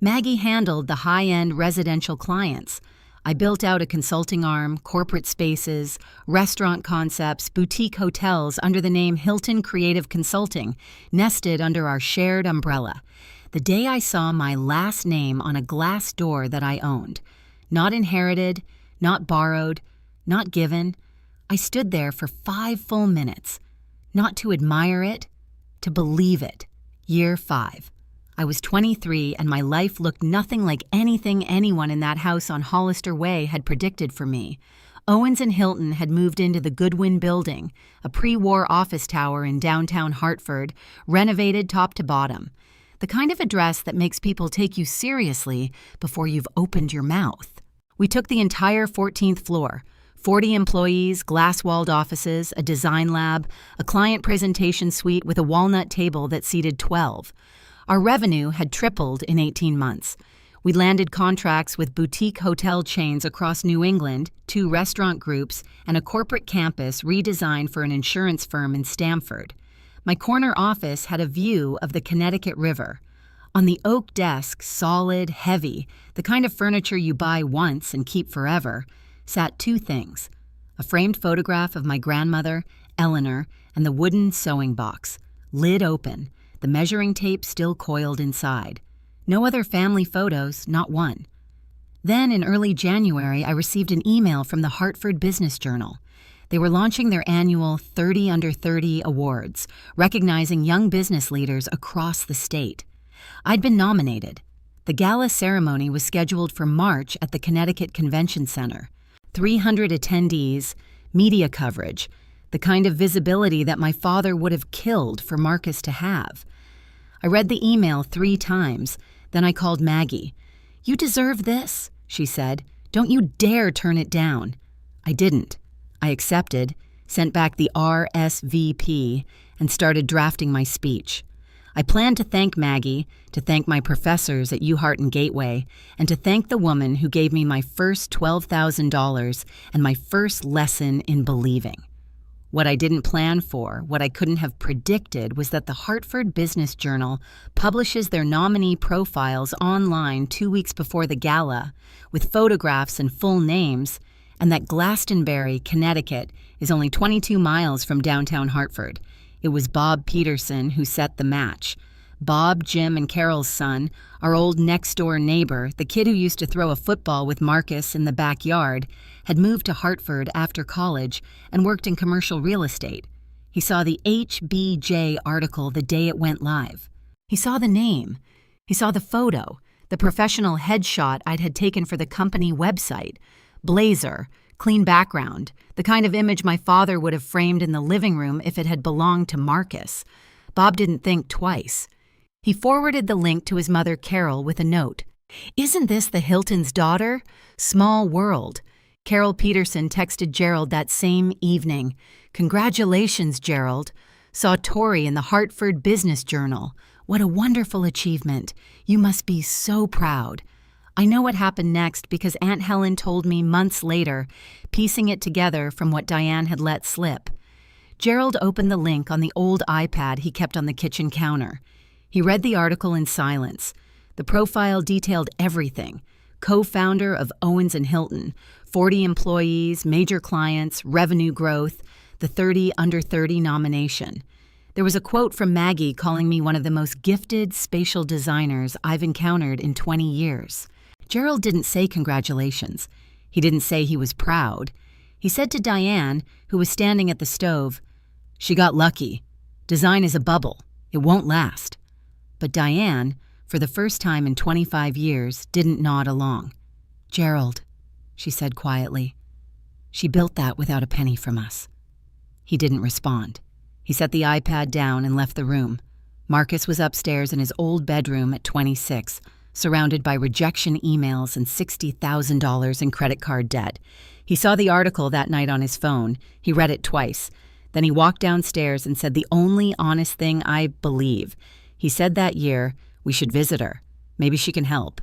Maggie handled the high-end residential clients. I built out a consulting arm, corporate spaces, restaurant concepts, boutique hotels under the name Hilton Creative Consulting, nested under our shared umbrella. The day I saw my last name on a glass door that I owned, not inherited, not borrowed, not given, I stood there for 5 full minutes, not to admire it, to believe it. Year 5. I was 23 and my life looked nothing like anything anyone in that house on Hollister Way had predicted for me. Owens and Hilton had moved into the Goodwin Building, a pre-war office tower in downtown Hartford, renovated top to bottom. The kind of address that makes people take you seriously before you've opened your mouth. We took the entire 14th floor, 40 employees, glass-walled offices, a design lab, a client presentation suite with a walnut table that seated 12. Our revenue had tripled in 18 months. We landed contracts with boutique hotel chains across New England, 2 restaurant groups, and a corporate campus redesigned for an insurance firm in Stamford. My corner office had a view of the Connecticut River. On the oak desk, solid, heavy, the kind of furniture you buy once and keep forever, sat 2 things: a framed photograph of my grandmother, Eleanor, and the wooden sewing box, lid open, the measuring tape still coiled inside. No other family photos, not one. Then in early January, I received an email from the Hartford Business Journal. They were launching their annual 30 Under 30 awards, recognizing young business leaders across the state. I'd been nominated. The gala ceremony was scheduled for March at the Connecticut Convention Center. 300 attendees, media coverage, the kind of visibility that my father would have killed for Marcus to have. I read the email 3 times, then I called Maggie. "You deserve this," she said. "Don't you dare turn it down." I didn't. I accepted, sent back the RSVP, and started drafting my speech. I planned to thank Maggie, to thank my professors at UHart and Gateway, and to thank the woman who gave me my first $12,000 and my first lesson in believing. What I didn't plan for, what I couldn't have predicted, was that the Hartford Business Journal publishes their nominee profiles online 2 weeks before the gala, with photographs and full names, and that Glastonbury, Connecticut, is only 22 miles from downtown Hartford. It was Bob Peterson who set the match. Bob, Jim, and Carol's son, our old next-door neighbor, the kid who used to throw a football with Marcus in the backyard, had moved to Hartford after college and worked in commercial real estate. He saw the HBJ article the day it went live. He saw the name. He saw the photo, the professional headshot I'd had taken for the company website. Blazer, clean background, the kind of image my father would have framed in the living room if it had belonged to Marcus. Bob didn't think twice. He forwarded the link to his mother Carol with a note. "Isn't this the Hilton's daughter? Small world." Carol Peterson texted Gerald that same evening. "Congratulations, Gerald. Saw Tori in the Hartford Business Journal. What a wonderful achievement. You must be so proud." I know what happened next because Aunt Helen told me months later, piecing it together from what Diane had let slip. Gerald opened the link on the old iPad he kept on the kitchen counter. He read the article in silence. The profile detailed everything. Co-founder of Owens & Hilton, 40 employees, major clients, revenue growth, the 30 Under 30 nomination. There was a quote from Maggie calling me one of the most gifted spatial designers I've encountered in 20 years. Gerald didn't say congratulations. He didn't say he was proud. He said to Diane, who was standing at the stove, "She got lucky. Design is a bubble. It won't last." But Diane, for the first time in 25 years, didn't nod along. "Gerald," she said quietly. "She built that without a penny from us." He didn't respond. He set the iPad down and left the room. Marcus was upstairs in his old bedroom at 26, surrounded by rejection emails and $60,000 in credit card debt. He saw the article that night on his phone. He read it twice. Then he walked downstairs and said the only honest thing I believe. He said that year, "We should visit her. Maybe she can help."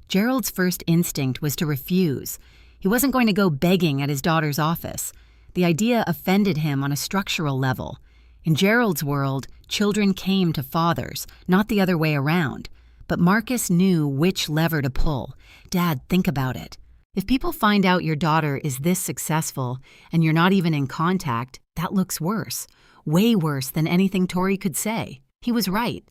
Gerald's first instinct was to refuse. He wasn't going to go begging at his daughter's office. The idea offended him on a structural level. In Gerald's world, children came to fathers, not the other way around. But Marcus knew which lever to pull. "Dad, think about it. If people find out your daughter is this successful and you're not even in contact, that looks worse. Way worse than anything Tori could say." He was right.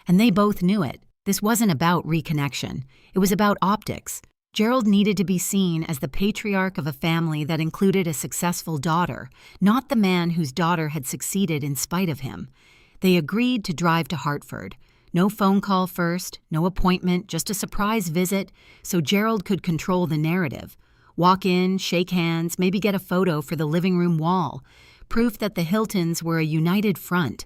And they both knew it. This wasn't about reconnection. It was about optics. Gerald needed to be seen as the patriarch of a family that included a successful daughter, not the man whose daughter had succeeded in spite of him. They agreed to drive to Hartford. No phone call first, no appointment, just a surprise visit, so Gerald could control the narrative. Walk in, shake hands, maybe get a photo for the living room wall. Proof that the Hiltons were a united front.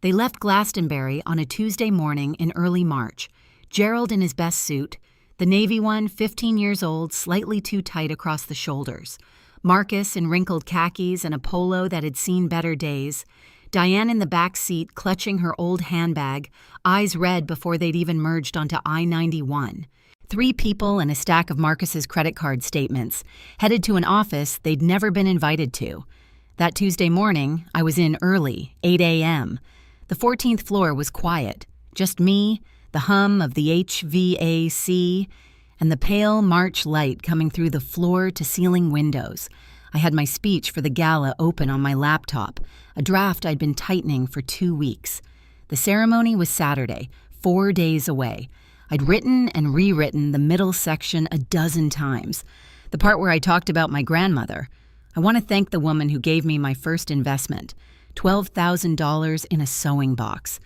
They left Glastonbury on a Tuesday morning in early March. Gerald in his best suit, the navy one, 15 years old, slightly too tight across the shoulders. Marcus in wrinkled khakis and a polo that had seen better days. Diane in the back seat, clutching her old handbag, eyes red before they'd even merged onto I-91. 3 people and a stack of Marcus's credit card statements, headed to an office they'd never been invited to. That Tuesday morning, I was in early, 8 a.m. The 14th floor was quiet, just me, the hum of the HVAC, and the pale March light coming through the floor-to-ceiling windows. I had my speech for the gala open on my laptop, a draft I'd been tightening for 2 weeks. The ceremony was Saturday, 4 days away. I'd written and rewritten the middle section a dozen times, the part where I talked about my grandmother. I want to thank the woman who gave me my first investment, $12,000 in a sewing box,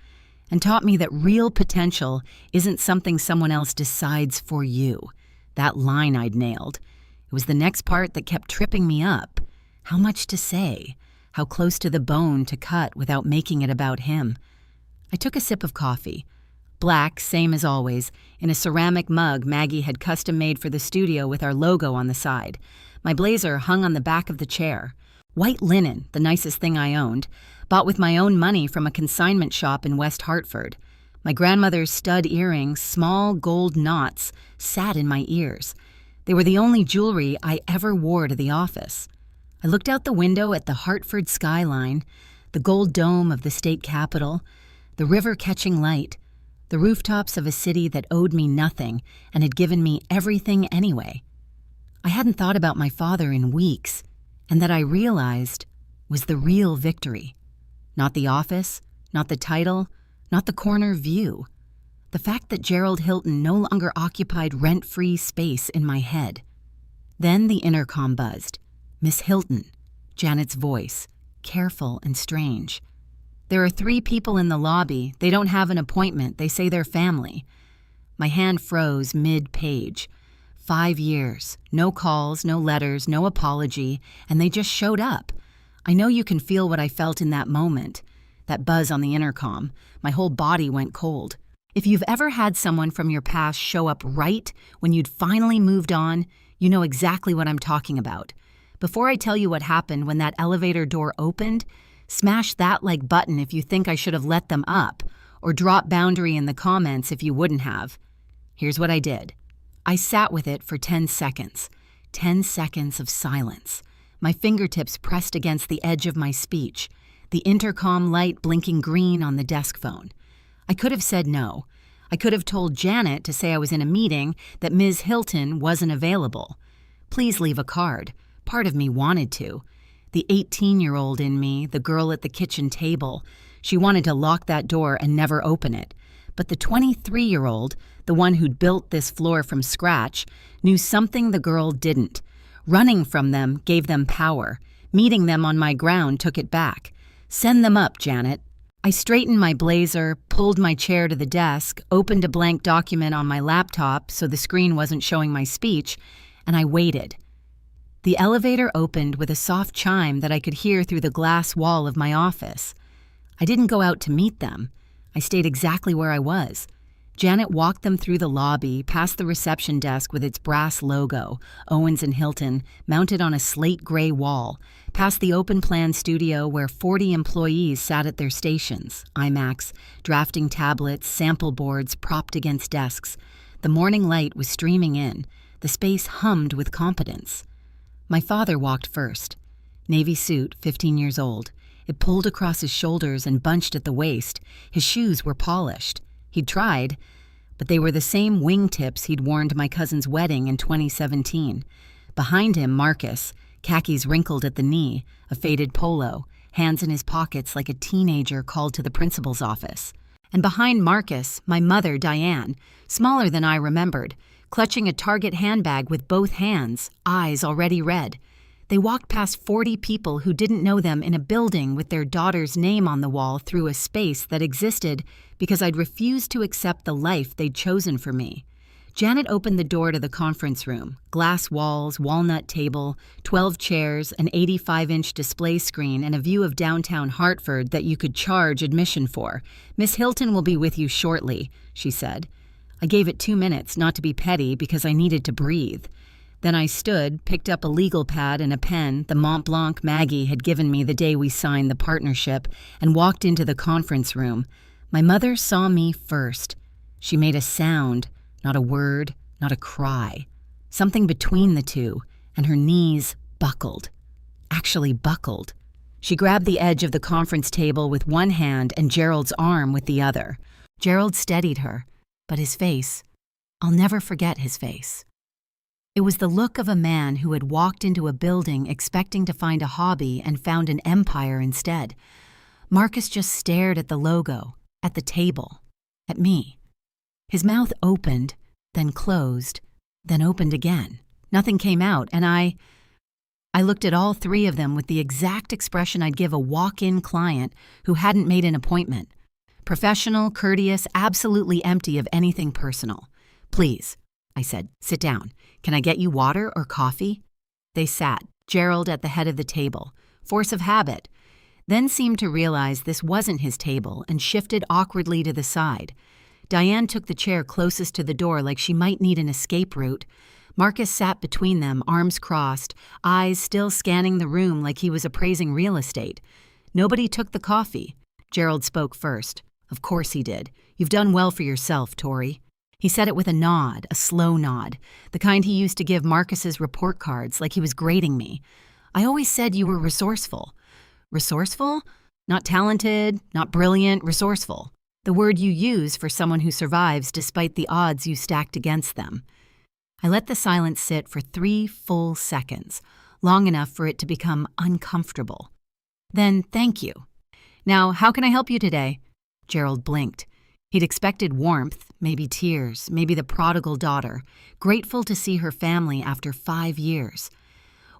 and taught me that real potential isn't something someone else decides for you. That line I'd nailed. It was the next part that kept tripping me up. How much to say? How close to the bone to cut without making it about him? I took a sip of coffee. Black, same as always, in a ceramic mug Maggie had custom made for the studio with our logo on the side. My blazer hung on the back of the chair. White linen, the nicest thing I owned, bought with my own money from a consignment shop in West Hartford. My grandmother's stud earrings, small gold knots, sat in my ears. They were the only jewelry I ever wore to the office. I looked out the window at the Hartford skyline, the gold dome of the state capitol, the river catching light, the rooftops of a city that owed me nothing and had given me everything anyway. I hadn't thought about my father in weeks, and that I realized was the real victory. Not the office, not the title, not the corner view. The fact that Gerald Hilton no longer occupied rent-free space in my head. Then the intercom buzzed. Miss Hilton, Janet's voice, careful and strange. There are 3 people in the lobby. They don't have an appointment. They say they're family. My hand froze mid-page. 5 years. No calls, no letters, no apology, and they just showed up. I know you can feel what I felt in that moment. That buzz on the intercom. My whole body went cold. If you've ever had someone from your past show up right when you'd finally moved on, you know exactly what I'm talking about. Before I tell you what happened when that elevator door opened, smash that like button if you think I should have let them up, or drop boundary in the comments if you wouldn't have. Here's what I did. I sat with it for 10 seconds. 10 seconds of silence. My fingertips pressed against the edge of my speech, the intercom light blinking green on the desk phone. I could have said no. I could have told Janet to say I was in a meeting, that Ms. Hilton wasn't available. Please leave a card. Part of me wanted to. The 18-year-old in me, the girl at the kitchen table, she wanted to lock that door and never open it. But the 23-year-old, the one who'd built this floor from scratch, knew something the girl didn't. Running from them gave them power. Meeting them on my ground took it back. Send them up, Janet. I straightened my blazer, pulled my chair to the desk, opened a blank document on my laptop so the screen wasn't showing my speech, and I waited. The elevator opened with a soft chime that I could hear through the glass wall of my office. I didn't go out to meet them. I stayed exactly where I was. Janet walked them through the lobby, past the reception desk with its brass logo, Owens & Hilton, mounted on a slate gray wall, past the open-plan studio where 40 employees sat at their stations, iMacs, drafting tablets, sample boards propped against desks. The morning light was streaming in. The space hummed with competence. My father walked first. Navy suit, 15 years old. It pulled across his shoulders and bunched at the waist. His shoes were polished. He'd tried, but they were the same wingtips he'd worn to my cousin's wedding in 2017. Behind him, Marcus, khakis wrinkled at the knee, a faded polo, hands in his pockets like a teenager called to the principal's office. And behind Marcus, my mother, Diane, smaller than I remembered, clutching a Target handbag with both hands, eyes already red. They walked past 40 people who didn't know them in a building with their daughter's name on the wall through a space that existed because I'd refused to accept the life they'd chosen for me. Janet opened the door to the conference room. Glass walls, walnut table, 12 chairs, an 85-inch display screen, and a view of downtown Hartford that you could charge admission for. "Miss Hilton will be with you shortly," she said. I gave it 2 minutes, not to be petty, because I needed to breathe. Then I stood, picked up a legal pad and a pen the Mont Blanc Maggie had given me the day we signed the partnership, and walked into the conference room. My mother saw me first. She made a sound, not a word, not a cry. Something between the two, and her knees buckled. Actually buckled. She grabbed the edge of the conference table with one hand and Gerald's arm with the other. Gerald steadied her, but his face, I'll never forget his face. It was the look of a man who had walked into a building expecting to find a hobby and found an empire instead. Marcus just stared at the logo, at the table, at me. His mouth opened, then closed, then opened again. Nothing came out, and I looked at all three of them with the exact expression I'd give a walk-in client who hadn't made an appointment. Professional, courteous, absolutely empty of anything personal. "Please," I said, "sit down. Can I get you water or coffee?" They sat, Gerald at the head of the table, force of habit, then seemed to realize this wasn't his table and shifted awkwardly to the side. Diane took the chair closest to the door like she might need an escape route. Marcus sat between them, arms crossed, eyes still scanning the room like he was appraising real estate. Nobody took the coffee. Gerald spoke first. "Of course he did. You've done well for yourself, Tori." He said it with a nod, a slow nod, the kind he used to give Marcus's report cards like he was grading me. "I always said you were resourceful." Resourceful? Not talented, not brilliant, resourceful. The word you use for someone who survives despite the odds you stacked against them. I let the silence sit for 3 full seconds, long enough for it to become uncomfortable. Then, "Thank you. Now, how can I help you today?" Gerald blinked. He'd expected warmth, maybe tears, maybe the prodigal daughter, grateful to see her family after 5 years.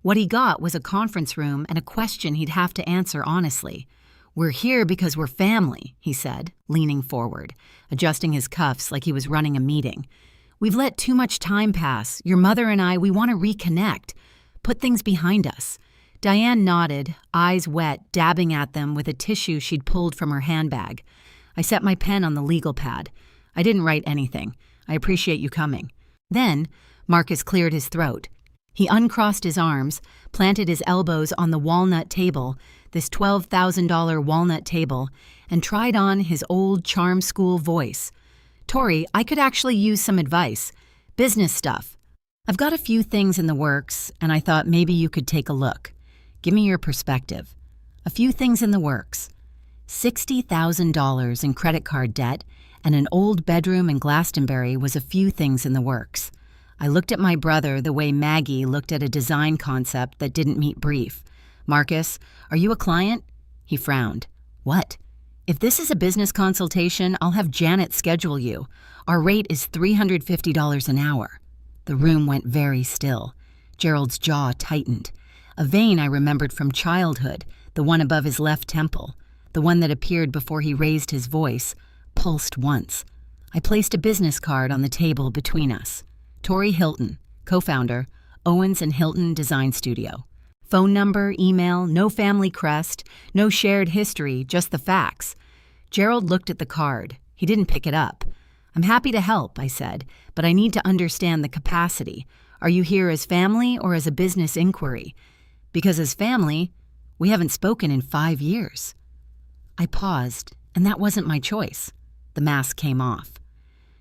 What he got was a conference room and a question he'd have to answer honestly. "We're here because we're family," he said, leaning forward, adjusting his cuffs like he was running a meeting. "We've let too much time pass. Your mother and I, we want to reconnect, put things behind us." Diane nodded, eyes wet, dabbing at them with a tissue she'd pulled from her handbag. I set my pen on the legal pad. I didn't write anything. "I appreciate you coming." Then, Marcus cleared his throat. He uncrossed his arms, planted his elbows on the walnut table, this $12,000 walnut table, and tried on his old charm school voice. "Tori, I could actually use some advice. Business stuff. I've got a few things in the works, and I thought maybe you could take a look. Give me your perspective. A few things in the works. $60,000 in credit card debt and an old bedroom in Glastonbury was a few things in the works. I looked at my brother the way Maggie looked at a design concept that didn't meet brief. "Marcus, are you a client?" He frowned. "What?" "If this is a business consultation, I'll have Janet schedule you. Our rate is $350 an hour." The room went very still. Gerald's jaw tightened. A vein I remembered from childhood, the one above his left temple, the one that appeared before he raised his voice, pulsed once. I placed a business card on the table between us. Tori Hilton, co-founder, Owens & Hilton Design Studio. Phone number, email, no family crest, no shared history, just the facts. Gerald looked at the card. He didn't pick it up. "I'm happy to help," I said, "but I need to understand the capacity. Are you here as family or as a business inquiry? Because as family, we haven't spoken in 5 years." I paused, and that wasn't my choice. The mask came off.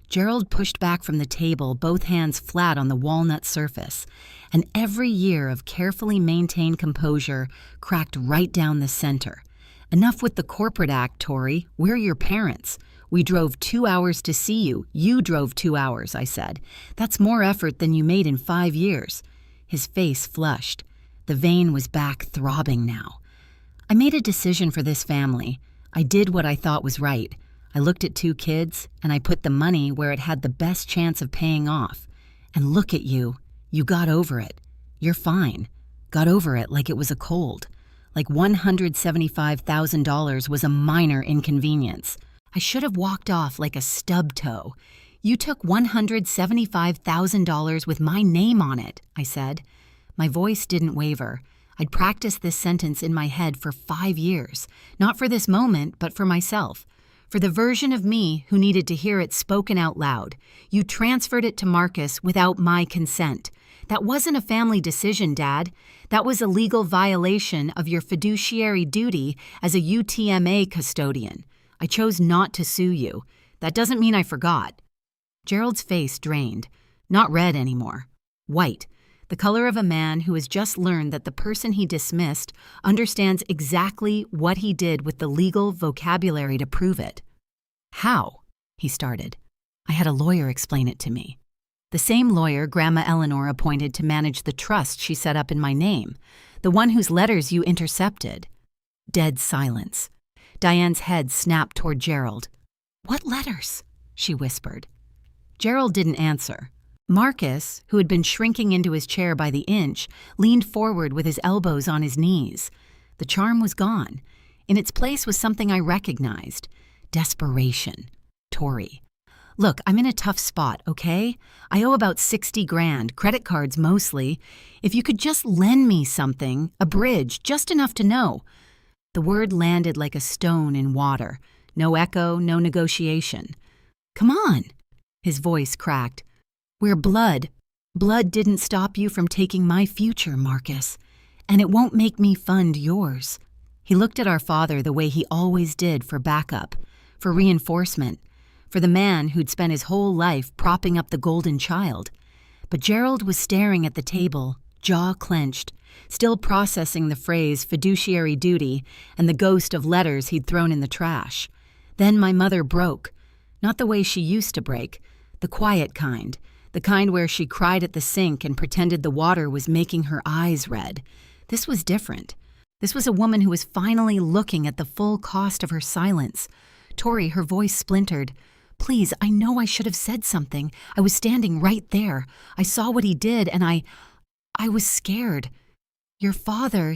Gerald pushed back from the table, both hands flat on the walnut surface, and every year of carefully maintained composure cracked right down the center. "Enough with the corporate act, Tori. We're your parents. We drove 2 hours to see you. You drove 2 hours," I said. "That's more effort than you made in 5 years. His face flushed. The vein was back throbbing now. "I made a decision for this family. I did what I thought was right. I looked at 2 kids, and I put the money where it had the best chance of paying off. And look at you. You got over it. You're fine. Got over it like it was a cold. Like $175,000 was a minor inconvenience. I should have walked off like a stub toe. You took $175,000 with my name on it," I said. My voice didn't waver. I'd practiced this sentence in my head for 5 years, not for this moment, but for myself. For the version of me who needed to hear it spoken out loud. "You transferred it to Marcus without my consent. That wasn't a family decision, Dad. That was a legal violation of your fiduciary duty as a UTMA custodian. I chose not to sue you. That doesn't mean I forgot." Gerald's face drained. Not red anymore. White. The color of a man who has just learned that the person he dismissed understands exactly what he did with the legal vocabulary to prove it. "How?" he started. I had a lawyer explain it to me. The same lawyer Grandma Eleanor appointed to manage the trust she set up in my name, the one whose letters you intercepted. Dead silence. Diane's head snapped toward Gerald. "What letters?" she whispered. Gerald didn't answer. Marcus, who had been shrinking into his chair by the inch, leaned forward with his elbows on his knees. The charm was gone. In its place was something I recognized. Desperation. Tori. Look, I'm in a tough spot, okay? I owe about 60 grand, credit cards mostly. If you could just lend me something, a bridge, just enough to know. The word landed like a stone in water. No echo, no negotiation. Come on. His voice cracked. We're blood. Blood didn't stop you from taking my future, Marcus. And it won't make me fund yours. He looked at our father the way he always did for backup, for reinforcement, for the man who'd spent his whole life propping up the golden child. But Gerald was staring at the table, jaw clenched, still processing the phrase fiduciary duty and the ghost of letters he'd thrown in the trash. Then my mother broke. Not the way she used to break, the quiet kind, the kind where she cried at the sink and pretended the water was making her eyes red. This was different. This was a woman who was finally looking at the full cost of her silence. Tori, her voice splintered. Please, I know I should have said something. I was standing right there. I saw what he did, and I was scared. Your father,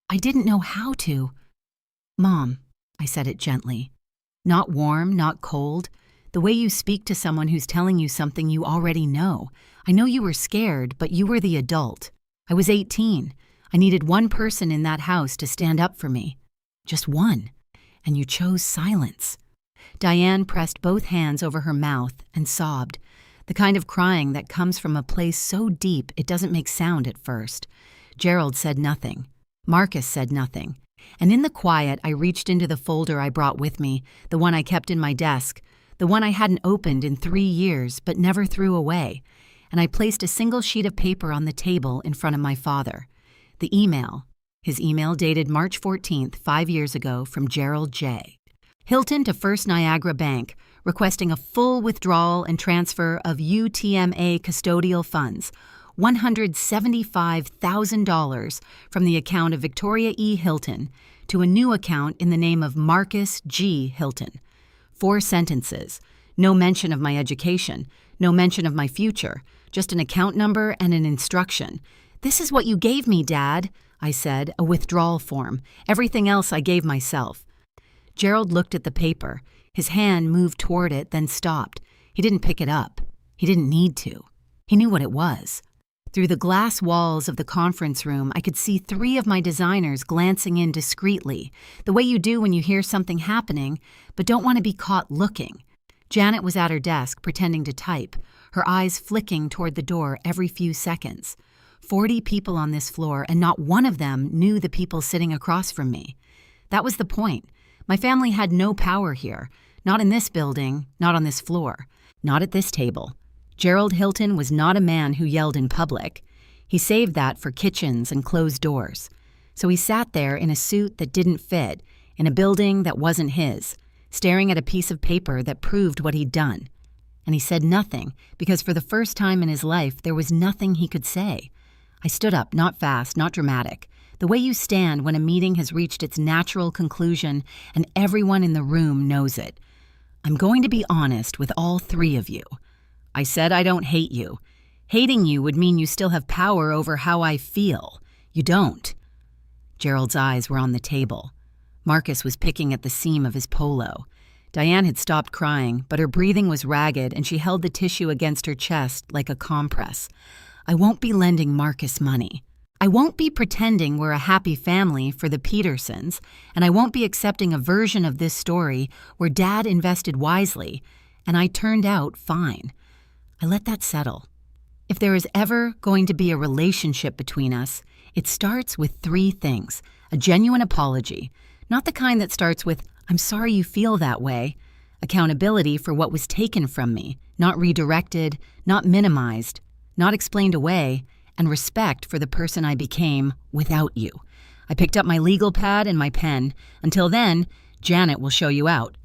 I didn't know how to. Mom, I said it gently. Not warm, not cold. The way you speak to someone who's telling you something you already know. I know you were scared, but you were the adult. I was 18. I needed one person in that house to stand up for me. Just one. And you chose silence. Diane pressed both hands over her mouth and sobbed, the kind of crying that comes from a place so deep it doesn't make sound at first. Gerald said nothing. Marcus said nothing. And in the quiet, I reached into the folder I brought with me, the one I kept in my desk, the one I hadn't opened in 3 years but never threw away, and I placed a single sheet of paper on the table in front of my father. The email. His email dated March 14th, 5 years ago, from Gerald J. Hilton to First Niagara Bank, requesting a full withdrawal and transfer of UTMA custodial funds, $175,000 from the account of Victoria E. Hilton to a new account in the name of Marcus G. Hilton. 4 sentences. No mention of my education, no mention of my future, just an account number and an instruction. This is what you gave me, Dad, I said, a withdrawal form. Everything else I gave myself. Gerald looked at the paper. His hand moved toward it, then stopped. He didn't pick it up. He didn't need to. He knew what it was. Through the glass walls of the conference room, I could see 3 of my designers glancing in discreetly, the way you do when you hear something happening, but don't want to be caught looking. Janet was at her desk, pretending to type, her eyes flicking toward the door every few seconds. 40 people on this floor, and not one of them knew the people sitting across from me. That was the point. My family had no power here. Not in this building, not on this floor, not at this table. Gerald Hilton was not a man who yelled in public. He saved that for kitchens and closed doors. So he sat there in a suit that didn't fit, in a building that wasn't his, staring at a piece of paper that proved what he'd done. And he said nothing, because for the first time in his life, there was nothing he could say. I stood up, not fast, not dramatic, the way you stand when a meeting has reached its natural conclusion and everyone in the room knows it. I'm going to be honest with all 3 of you. I said I don't hate you. Hating you would mean you still have power over how I feel. You don't. Gerald's eyes were on the table. Marcus was picking at the seam of his polo. Diane had stopped crying, but her breathing was ragged and she held the tissue against her chest like a compress. I won't be lending Marcus money. I won't be pretending we're a happy family for the Petersons, and I won't be accepting a version of this story where Dad invested wisely, and I turned out fine. I let that settle. If there is ever going to be a relationship between us, it starts with 3 things. A genuine apology, not the kind that starts with, I'm sorry you feel that way. Accountability for what was taken from me, not redirected, not minimized, not explained away, and respect for the person I became without you. I picked up my legal pad and my pen. Until then, Janet will show you out.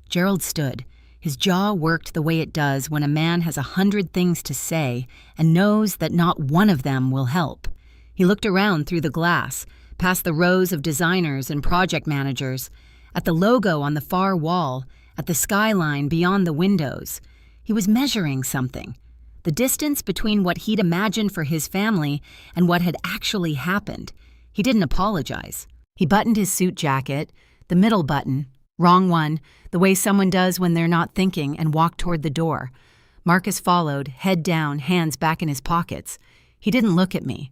Gerald stood. His jaw worked the way it does when a man has 100 things to say and knows that not one of them will help. He looked around through the glass, past the rows of designers and project managers, at the logo on the far wall, at the skyline beyond the windows. He was measuring something. The distance between what he'd imagined for his family and what had actually happened. He didn't apologize. He buttoned his suit jacket, the middle button, wrong one, the way someone does when they're not thinking, and walked toward the door. Marcus followed, head down, hands back in his pockets. He didn't look at me.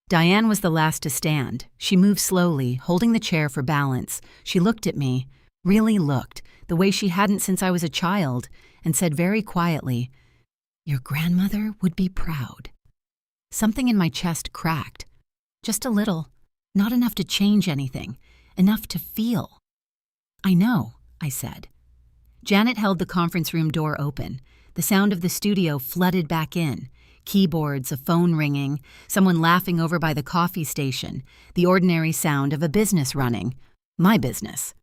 Diane was the last to stand. She moved slowly, holding the chair for balance. She looked at me, really looked, the way she hadn't since I was a child, and said very quietly, "Your grandmother would be proud." Something in my chest cracked. Just a little. Not enough to change anything. Enough to feel. "I know," I said. Janet held the conference room door open. The sound of the studio flooded back in. Keyboards, a phone ringing, someone laughing over by the coffee station, the ordinary sound of a business running. My business.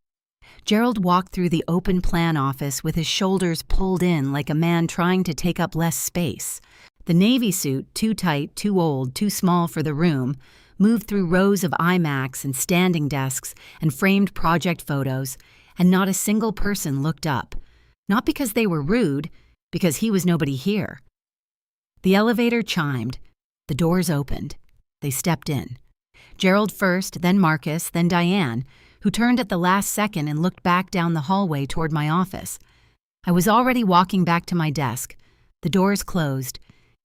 Gerald walked through the open plan office with his shoulders pulled in like a man trying to take up less space. The navy suit, too tight, too old, too small for the room, moved through rows of iMacs and standing desks and framed project photos, and not a single person looked up. Not because they were rude, because he was nobody here. The elevator chimed. The doors opened. They stepped in. Gerald first, then Marcus, then Diane, who turned at the last second and looked back down the hallway toward my office. I was already walking back to my desk. The doors closed,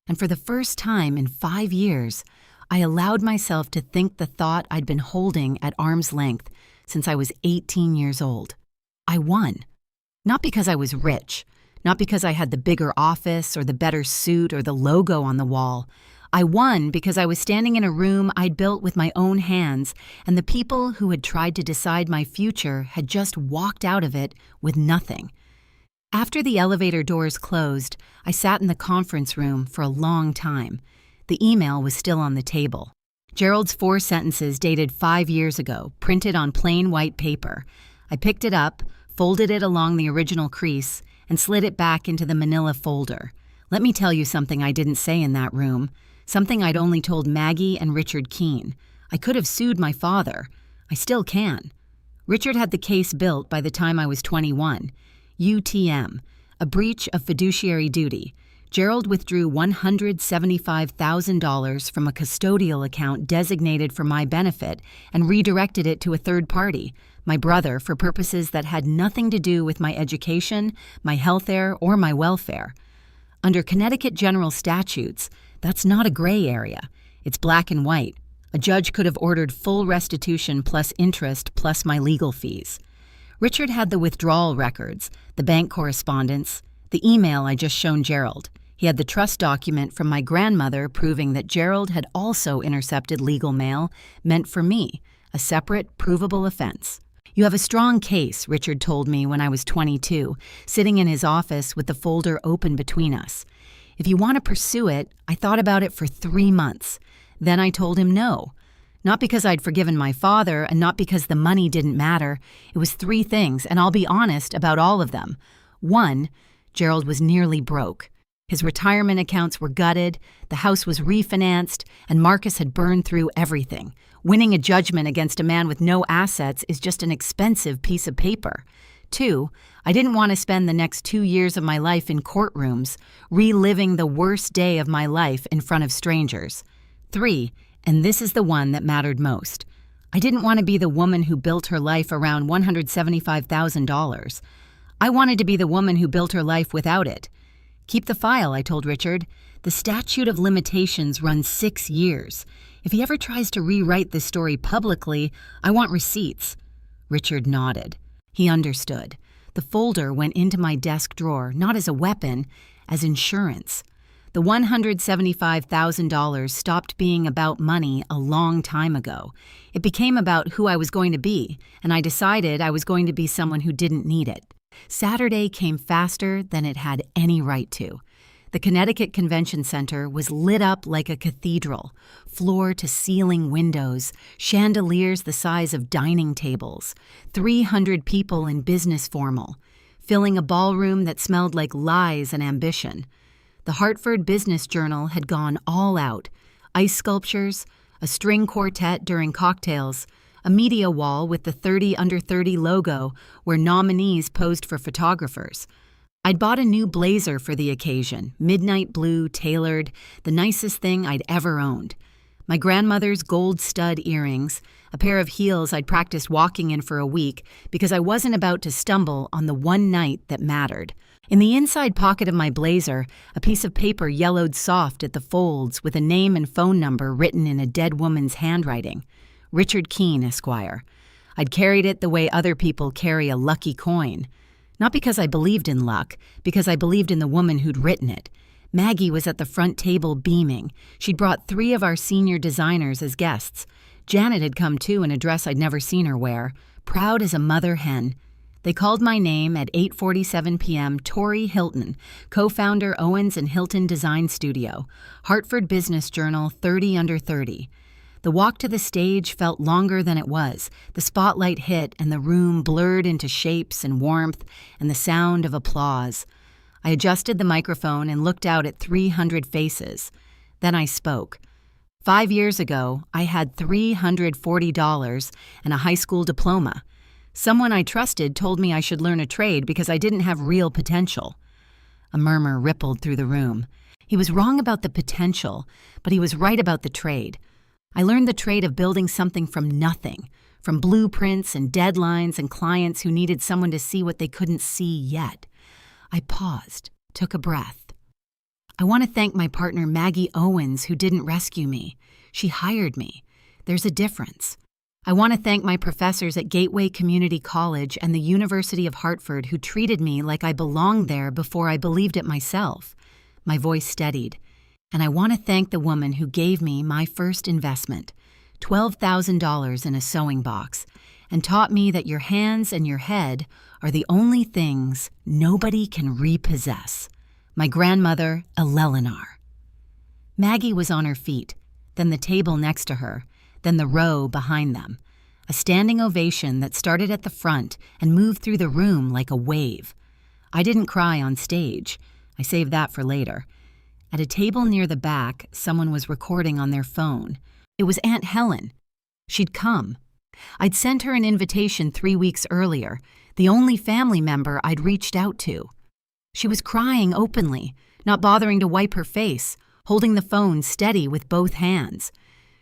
and for the first time in 5 years, I allowed myself to think the thought I'd been holding at arm's length since I was 18 years old. I won. Not because I was rich, not because I had the bigger office or the better suit or the logo on the wall. I won because I was standing in a room I'd built with my own hands, and the people who had tried to decide my future had just walked out of it with nothing. After the elevator doors closed, I sat in the conference room for a long time. The email was still on the table. Gerald's 4 sentences dated 5 years ago, printed on plain white paper. I picked it up, folded it along the original crease, and slid it back into the manila folder. Let me tell you something I didn't say in that room, something I'd only told Maggie and Richard Keene. I could have sued my father. I still can. Richard had the case built by the time I was 21. UTM, a breach of fiduciary duty. Gerald withdrew $175,000 from a custodial account designated for my benefit and redirected it to a third party, my brother, for purposes that had nothing to do with my education, my healthcare, or my welfare. Under Connecticut general statutes, that's not a gray area. It's black and white. A judge could have ordered full restitution plus interest plus my legal fees. Richard had the withdrawal records, the bank correspondence, the email I just shown Gerald. He had the trust document from my grandmother proving that Gerald had also intercepted legal mail meant for me, a separate, provable offense. "You have a strong case," Richard told me when I was 22, sitting in his office with the folder open between us. "If you want to pursue it," I thought about it for 3 months. Then I told him no. Not because I'd forgiven my father and not because the money didn't matter. It was 3 things, and I'll be honest about all of them. 1, Gerald was nearly broke. His retirement accounts were gutted, the house was refinanced, and Marcus had burned through everything. Winning a judgment against a man with no assets is just an expensive piece of paper. 2, I didn't want to spend the next 2 years of my life in courtrooms, reliving the worst day of my life in front of strangers. 3, and this is the one that mattered most, I didn't want to be the woman who built her life around $175,000. I wanted to be the woman who built her life without it. "Keep the file," I told Richard. "The statute of limitations runs 6 years. If he ever tries to rewrite this story publicly, I want receipts." Richard nodded. He understood. The folder went into my desk drawer, not as a weapon, as insurance. The $175,000 stopped being about money a long time ago. It became about who I was going to be, and I decided I was going to be someone who didn't need it. Saturday came faster than it had any right to. The Connecticut Convention Center was lit up like a cathedral, floor-to-ceiling windows, chandeliers the size of dining tables, 300 people in business formal, filling a ballroom that smelled like lies and ambition. The Hartford Business Journal had gone all out. Ice sculptures, a string quartet during cocktails, a media wall with the 30 Under 30 logo where nominees posed for photographers. I'd bought a new blazer for the occasion, midnight blue, tailored, the nicest thing I'd ever owned. My grandmother's gold stud earrings, a pair of heels I'd practiced walking in for a week because I wasn't about to stumble on the one night that mattered. In the inside pocket of my blazer, a piece of paper yellowed soft at the folds with a name and phone number written in a dead woman's handwriting. Richard Keene, Esquire. I'd carried it the way other people carry a lucky coin. Not because I believed in luck, because I believed in the woman who'd written it. Maggie was at the front table beaming. She'd brought 3 of our senior designers as guests. Janet had come too in a dress I'd never seen her wear, proud as a mother hen. They called my name at 8:47 p.m. Tori Hilton, co-founder Owens & Hilton Design Studio, Hartford Business Journal 30 under 30. The walk to the stage felt longer than it was. The spotlight hit and the room blurred into shapes and warmth and the sound of applause. I adjusted the microphone and looked out at 300 faces. Then I spoke. 5 years ago, I had $340 and a high school diploma. Someone I trusted told me I should learn a trade because I didn't have real potential. A murmur rippled through the room. He was wrong about the potential, but he was right about the trade. I learned the trade of building something from nothing, from blueprints and deadlines and clients who needed someone to see what they couldn't see yet. I paused, took a breath. I want to thank my partner Maggie Owens, who didn't rescue me. She hired me. There's a difference. I want to thank my professors at Gateway Community College and the University of Hartford who treated me like I belonged there before I believed it myself. My voice steadied. And I want to thank the woman who gave me my first investment, $12,000 in a sewing box, and taught me that your hands and your head are the only things nobody can repossess. My grandmother, Eleanor. Maggie was on her feet, then the table next to her, then the row behind them. A standing ovation that started at the front and moved through the room like a wave. I didn't cry on stage. I saved that for later. At a table near the back, someone was recording on their phone. It was Aunt Helen. She'd come. I'd sent her an invitation 3 weeks earlier, the only family member I'd reached out to. She was crying openly, not bothering to wipe her face, holding the phone steady with both hands.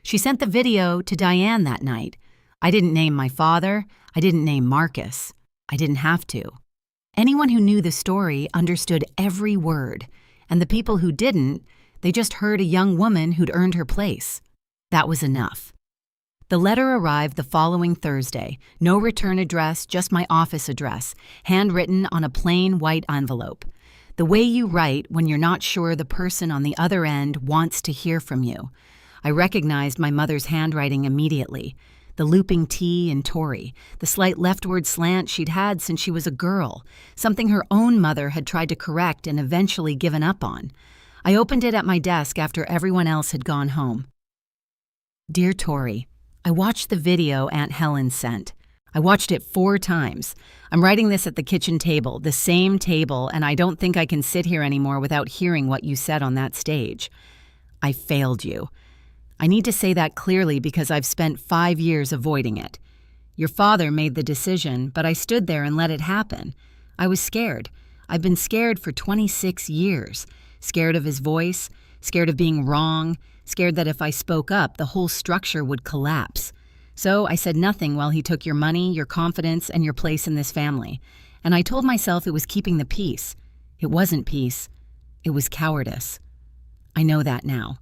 She sent the video to Diane that night. I didn't name my father. I didn't name Marcus. I didn't have to. Anyone who knew the story understood every word, and the people who didn't, they just heard a young woman who'd earned her place. That was enough. The letter arrived the following Thursday. No return address, just my office address, handwritten on a plain white envelope. The way you write when you're not sure the person on the other end wants to hear from you. I recognized my mother's handwriting immediately. The looping T in Tori, the slight leftward slant she'd had since she was a girl, something her own mother had tried to correct and eventually given up on. I opened it at my desk after everyone else had gone home. Dear Tori, I watched the video Aunt Helen sent. I watched it 4 times. I'm writing this at the kitchen table, the same table, and I don't think I can sit here anymore without hearing what you said on that stage. I failed you. I need to say that clearly because I've spent 5 years avoiding it. Your father made the decision, but I stood there and let it happen. I was scared. I've been scared for 26 years. Scared of his voice, scared of being wrong, scared that if I spoke up, the whole structure would collapse. So I said nothing while he took your money, your confidence, and your place in this family. And I told myself it was keeping the peace. It wasn't peace. It was cowardice. I know that now.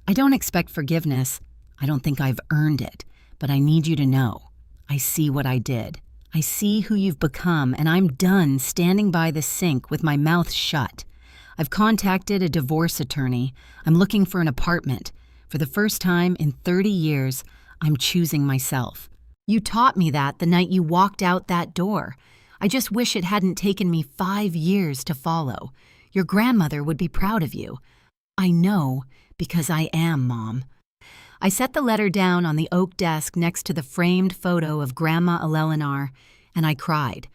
I don't expect forgiveness. I don't think I've earned it. But I need you to know. I see what I did. I see who you've become, and I'm done standing by the sink with my mouth shut. I've contacted a divorce attorney. I'm looking for an apartment. For the first time in 30 years, I'm choosing myself. You taught me that the night you walked out that door. I just wish it hadn't taken me 5 years to follow. Your grandmother would be proud of you. I know, because I am, Mom. I set the letter down on the oak desk next to the framed photo of Grandma Eleanor, and I cried.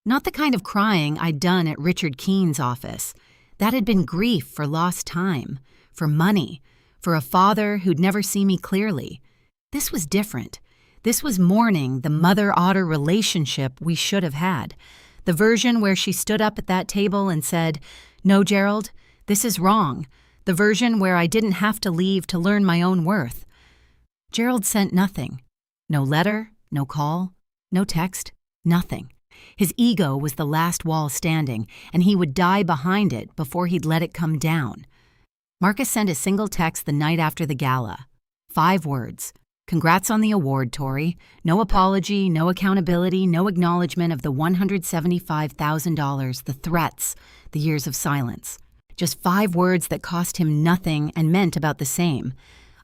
Not the kind of crying I'd done at Richard Keene's office. That had been grief for lost time, for money, for a father who'd never seen me clearly. This was different. This was mourning the mother-otter relationship we should have had, The version where she stood up at that table and said, "No, Gerald, this is wrong." The version where I didn't have to leave to learn my own worth. Gerald sent nothing. No letter, no call, no text, nothing. His ego was the last wall standing, and he would die behind it before he'd let it come down. Marcus sent a single text the night after the gala. 5 words. "Congrats on the award, Tori. No apology, no accountability, no acknowledgement of the $175,000, the threats, the years of silence." Just 5 words that cost him nothing and meant about the same.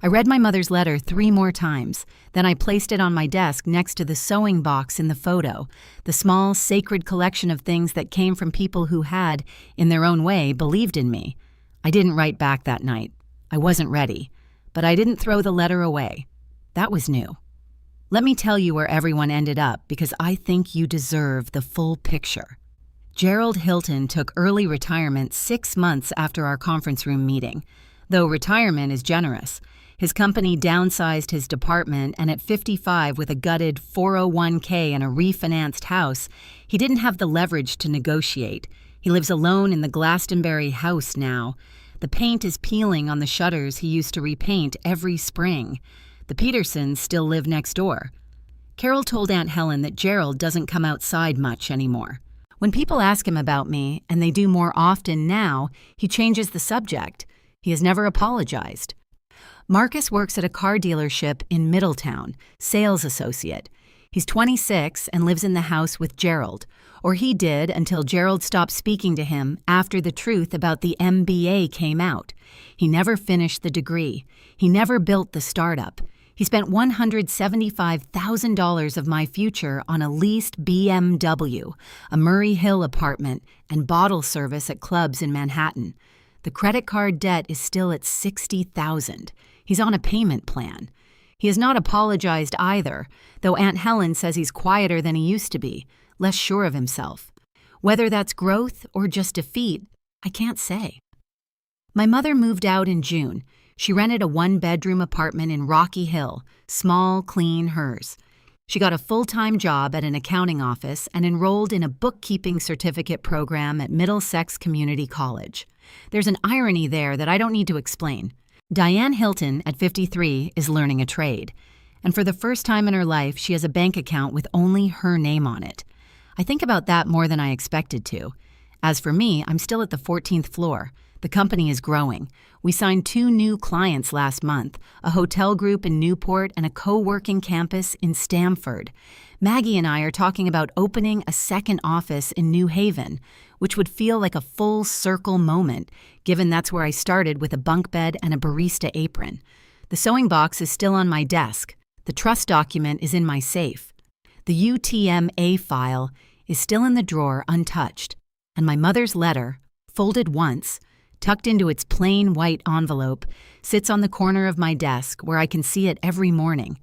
I read my mother's letter 3 more times. Then I placed it on my desk next to the sewing box in the photo, the small, sacred collection of things that came from people who had, in their own way, believed in me. I didn't write back that night. I wasn't ready. But I didn't throw the letter away. That was new. Let me tell you where everyone ended up, because I think you deserve the full picture. Gerald Hilton took early retirement 6 months after our conference room meeting. Though retirement is generous, his company downsized his department, and at 55 with a gutted 401k and a refinanced house, he didn't have the leverage to negotiate. He lives alone in the Glastonbury house now. The paint is peeling on the shutters he used to repaint every spring. The Petersons still live next door. Carol told Aunt Helen that Gerald doesn't come outside much anymore. When people ask him about me, and they do more often now, he changes the subject. He has never apologized. Marcus works at a car dealership in Middletown, sales associate. He's 26 and lives in the house with Gerald, or he did until Gerald stopped speaking to him after the truth about the MBA came out. He never finished the degree. He never built the startup. He spent $175,000 of my future on a leased BMW, a Murray Hill apartment, and bottle service at clubs in Manhattan. The credit card debt is still at $60,000. He's on a payment plan. He has not apologized either, though Aunt Helen says he's quieter than he used to be, less sure of himself. Whether that's growth or just defeat, I can't say. My mother moved out in June. She rented a 1-bedroom apartment in Rocky Hill, small, clean, hers. She got a full-time job at an accounting office and enrolled in a bookkeeping certificate program at Middlesex Community College. There's an irony there that I don't need to explain. Diane Hilton, at 53, is learning a trade. And for the first time in her life, she has a bank account with only her name on it. I think about that more than I expected to. As for me, I'm still at the 14th floor. The company is growing. We signed 2 new clients last month, a hotel group in Newport and a co-working campus in Stamford. Maggie and I are talking about opening a second office in New Haven, which would feel like a full circle moment, given that's where I started with a bunk bed and a barista apron. The sewing box is still on my desk. The trust document is in my safe. The UTM-A file is still in the drawer untouched, and my mother's letter, folded once, tucked into its plain white envelope, sits on the corner of my desk where I can see it every morning.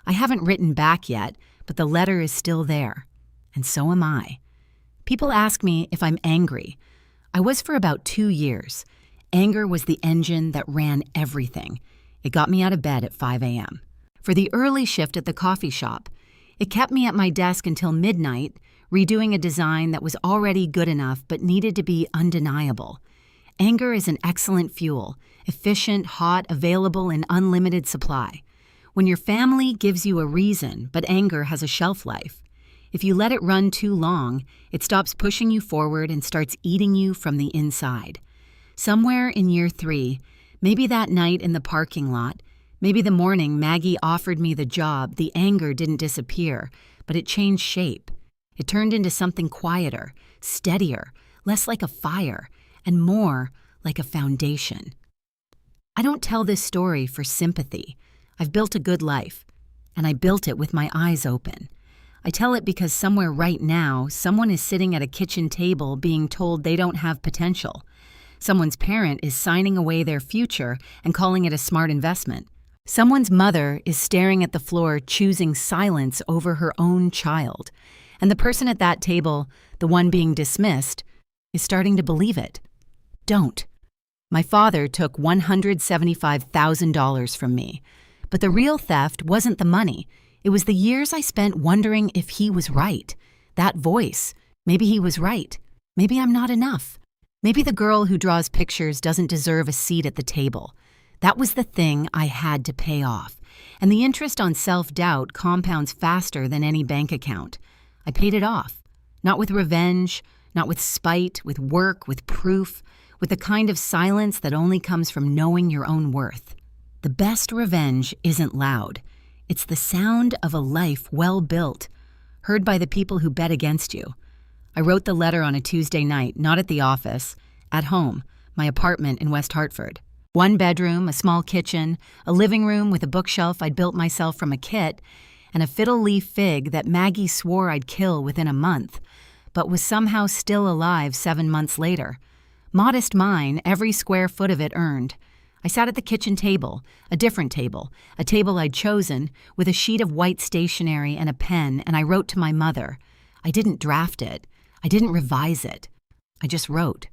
I haven't written back yet, but the letter is still there. And so am I. People ask me if I'm angry. I was for about 2 years. Anger was the engine that ran everything. It got me out of bed at 5 a.m. For the early shift at the coffee shop, it kept me at my desk until midnight, redoing a design that was already good enough but needed to be undeniable. Anger is an excellent fuel, efficient, hot, available in unlimited supply. When your family gives you a reason, but anger has a shelf life. If you let it run too long, it stops pushing you forward and starts eating you from the inside. Somewhere in year 3, maybe that night in the parking lot, maybe the morning Maggie offered me the job, the anger didn't disappear, but it changed shape. It turned into something quieter, steadier, less like a fire, and more like a foundation. I don't tell this story for sympathy. I've built a good life, and I built it with my eyes open. I tell it because somewhere right now, someone is sitting at a kitchen table being told they don't have potential. Someone's parent is signing away their future and calling it a smart investment. Someone's mother is staring at the floor choosing silence over her own child. And the person at that table, the one being dismissed, is starting to believe it. Don't. My father took $175,000 from me. But the real theft wasn't the money. It was the years I spent wondering if he was right. That voice. Maybe he was right. Maybe I'm not enough. Maybe the girl who draws pictures doesn't deserve a seat at the table. That was the thing I had to pay off. And the interest on self-doubt compounds faster than any bank account. I paid it off. Not with revenge, not with spite, with work, with proof, with the kind of silence that only comes from knowing your own worth. The best revenge isn't loud. It's the sound of a life well built, heard by the people who bet against you. I wrote the letter on a Tuesday night, not at the office, at home, my apartment in West Hartford. 1 bedroom, a small kitchen, a living room with a bookshelf I'd built myself from a kit, and a fiddle leaf fig that Maggie swore I'd kill within a month, but was somehow still alive 7 months later. Modest mine, every square foot of it earned. I sat at the kitchen table, a different table, a table I'd chosen, with a sheet of white stationery and a pen, and I wrote to my mother. I didn't draft it. I didn't revise it. I just wrote.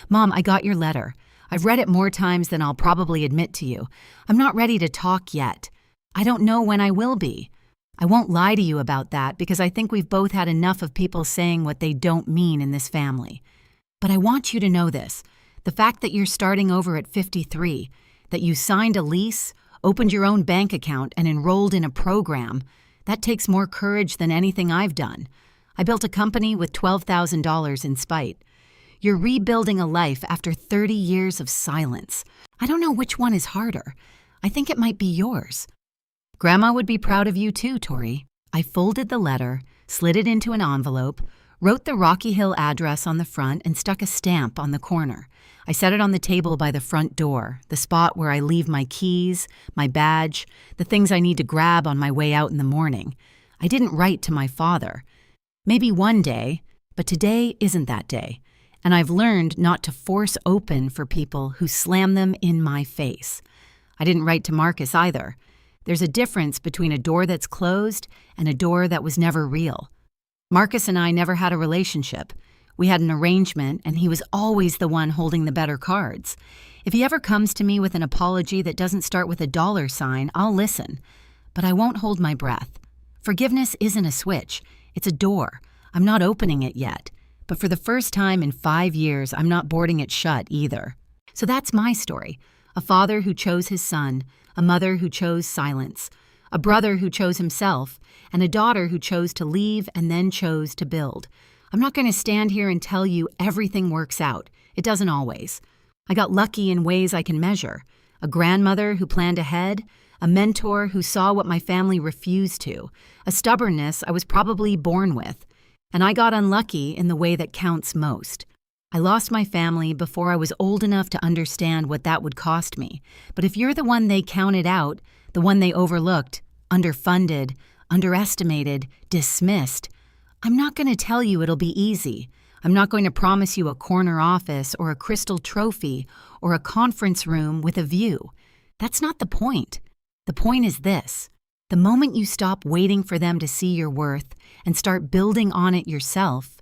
Mom, I got your letter. I've read it more times than I'll probably admit to you. I'm not ready to talk yet. I don't know when I will be. I won't lie to you about that because I think we've both had enough of people saying what they don't mean in this family. But I want you to know this. The fact that you're starting over at 53, that you signed a lease, opened your own bank account, and enrolled in a program, that takes more courage than anything I've done. I built a company with $12,000 in spite. You're rebuilding a life after 30 years of silence. I don't know which one is harder. I think it might be yours. Grandma would be proud of you too, Tori. I folded the letter, slid it into an envelope, wrote the Rocky Hill address on the front, and stuck a stamp on the corner. I set it on the table by the front door, the spot where I leave my keys, my badge, the things I need to grab on my way out in the morning. I didn't write to my father. Maybe one day, but today isn't that day. And I've learned not to force open for people who slam them in my face. I didn't write to Marcus either. There's a difference between a door that's closed and a door that was never real. Marcus and I never had a relationship. We had an arrangement, and he was always the one holding the better cards. If he ever comes to me with an apology that doesn't start with a $, I'll listen. But I won't hold my breath. Forgiveness isn't a switch. It's a door. I'm not opening it yet. But for the first time in 5 years, I'm not boarding it shut either. So that's my story. A father who chose his son, a mother who chose silence, a brother who chose himself, and a daughter who chose to leave and then chose to build. I'm not going to stand here and tell you everything works out. It doesn't always. I got lucky in ways I can measure. A grandmother who planned ahead, a mentor who saw what my family refused to, a stubbornness I was probably born with. And I got unlucky in the way that counts most. I lost my family before I was old enough to understand what that would cost me. But if you're the one they counted out, the one they overlooked, underfunded, underestimated, dismissed, I'm not going to tell you it'll be easy. I'm not going to promise you a corner office or a crystal trophy or a conference room with a view. That's not the point. The point is this. The moment you stop waiting for them to see your worth and start building on it yourself,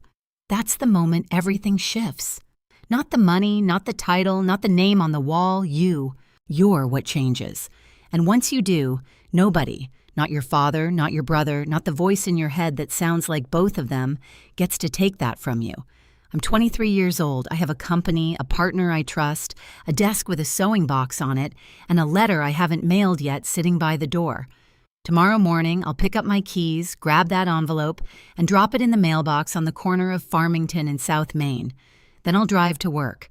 that's the moment everything shifts. Not the money, not the title, not the name on the wall, you're what changes. And once you do, nobody, not your father, not your brother, not the voice in your head that sounds like both of them, gets to take that from you. I'm 23 years old. I have a company, a partner I trust, a desk with a sewing box on it, and a letter I haven't mailed yet sitting by the door. Tomorrow morning, I'll pick up my keys, grab that envelope, and drop it in the mailbox on the corner of Farmington and South Main. Then I'll drive to work.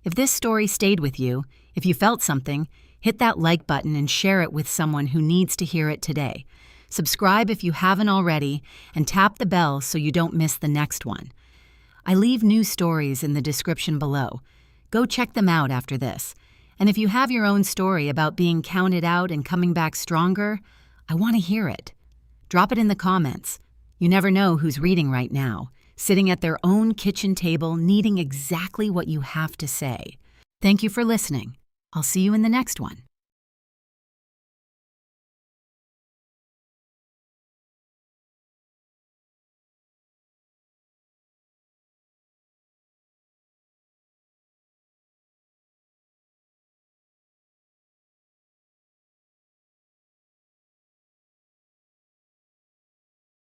If this story stayed with you, if you felt something, hit that like button and share it with someone who needs to hear it today. Subscribe if you haven't already, and tap the bell so you don't miss the next one. I leave new stories in the description below. Go check them out after this. And if you have your own story about being counted out and coming back stronger, I want to hear it. Drop it in the comments. You never know who's reading right now, sitting at their own kitchen table needing exactly what you have to say. Thank you for listening. I'll see you in the next one.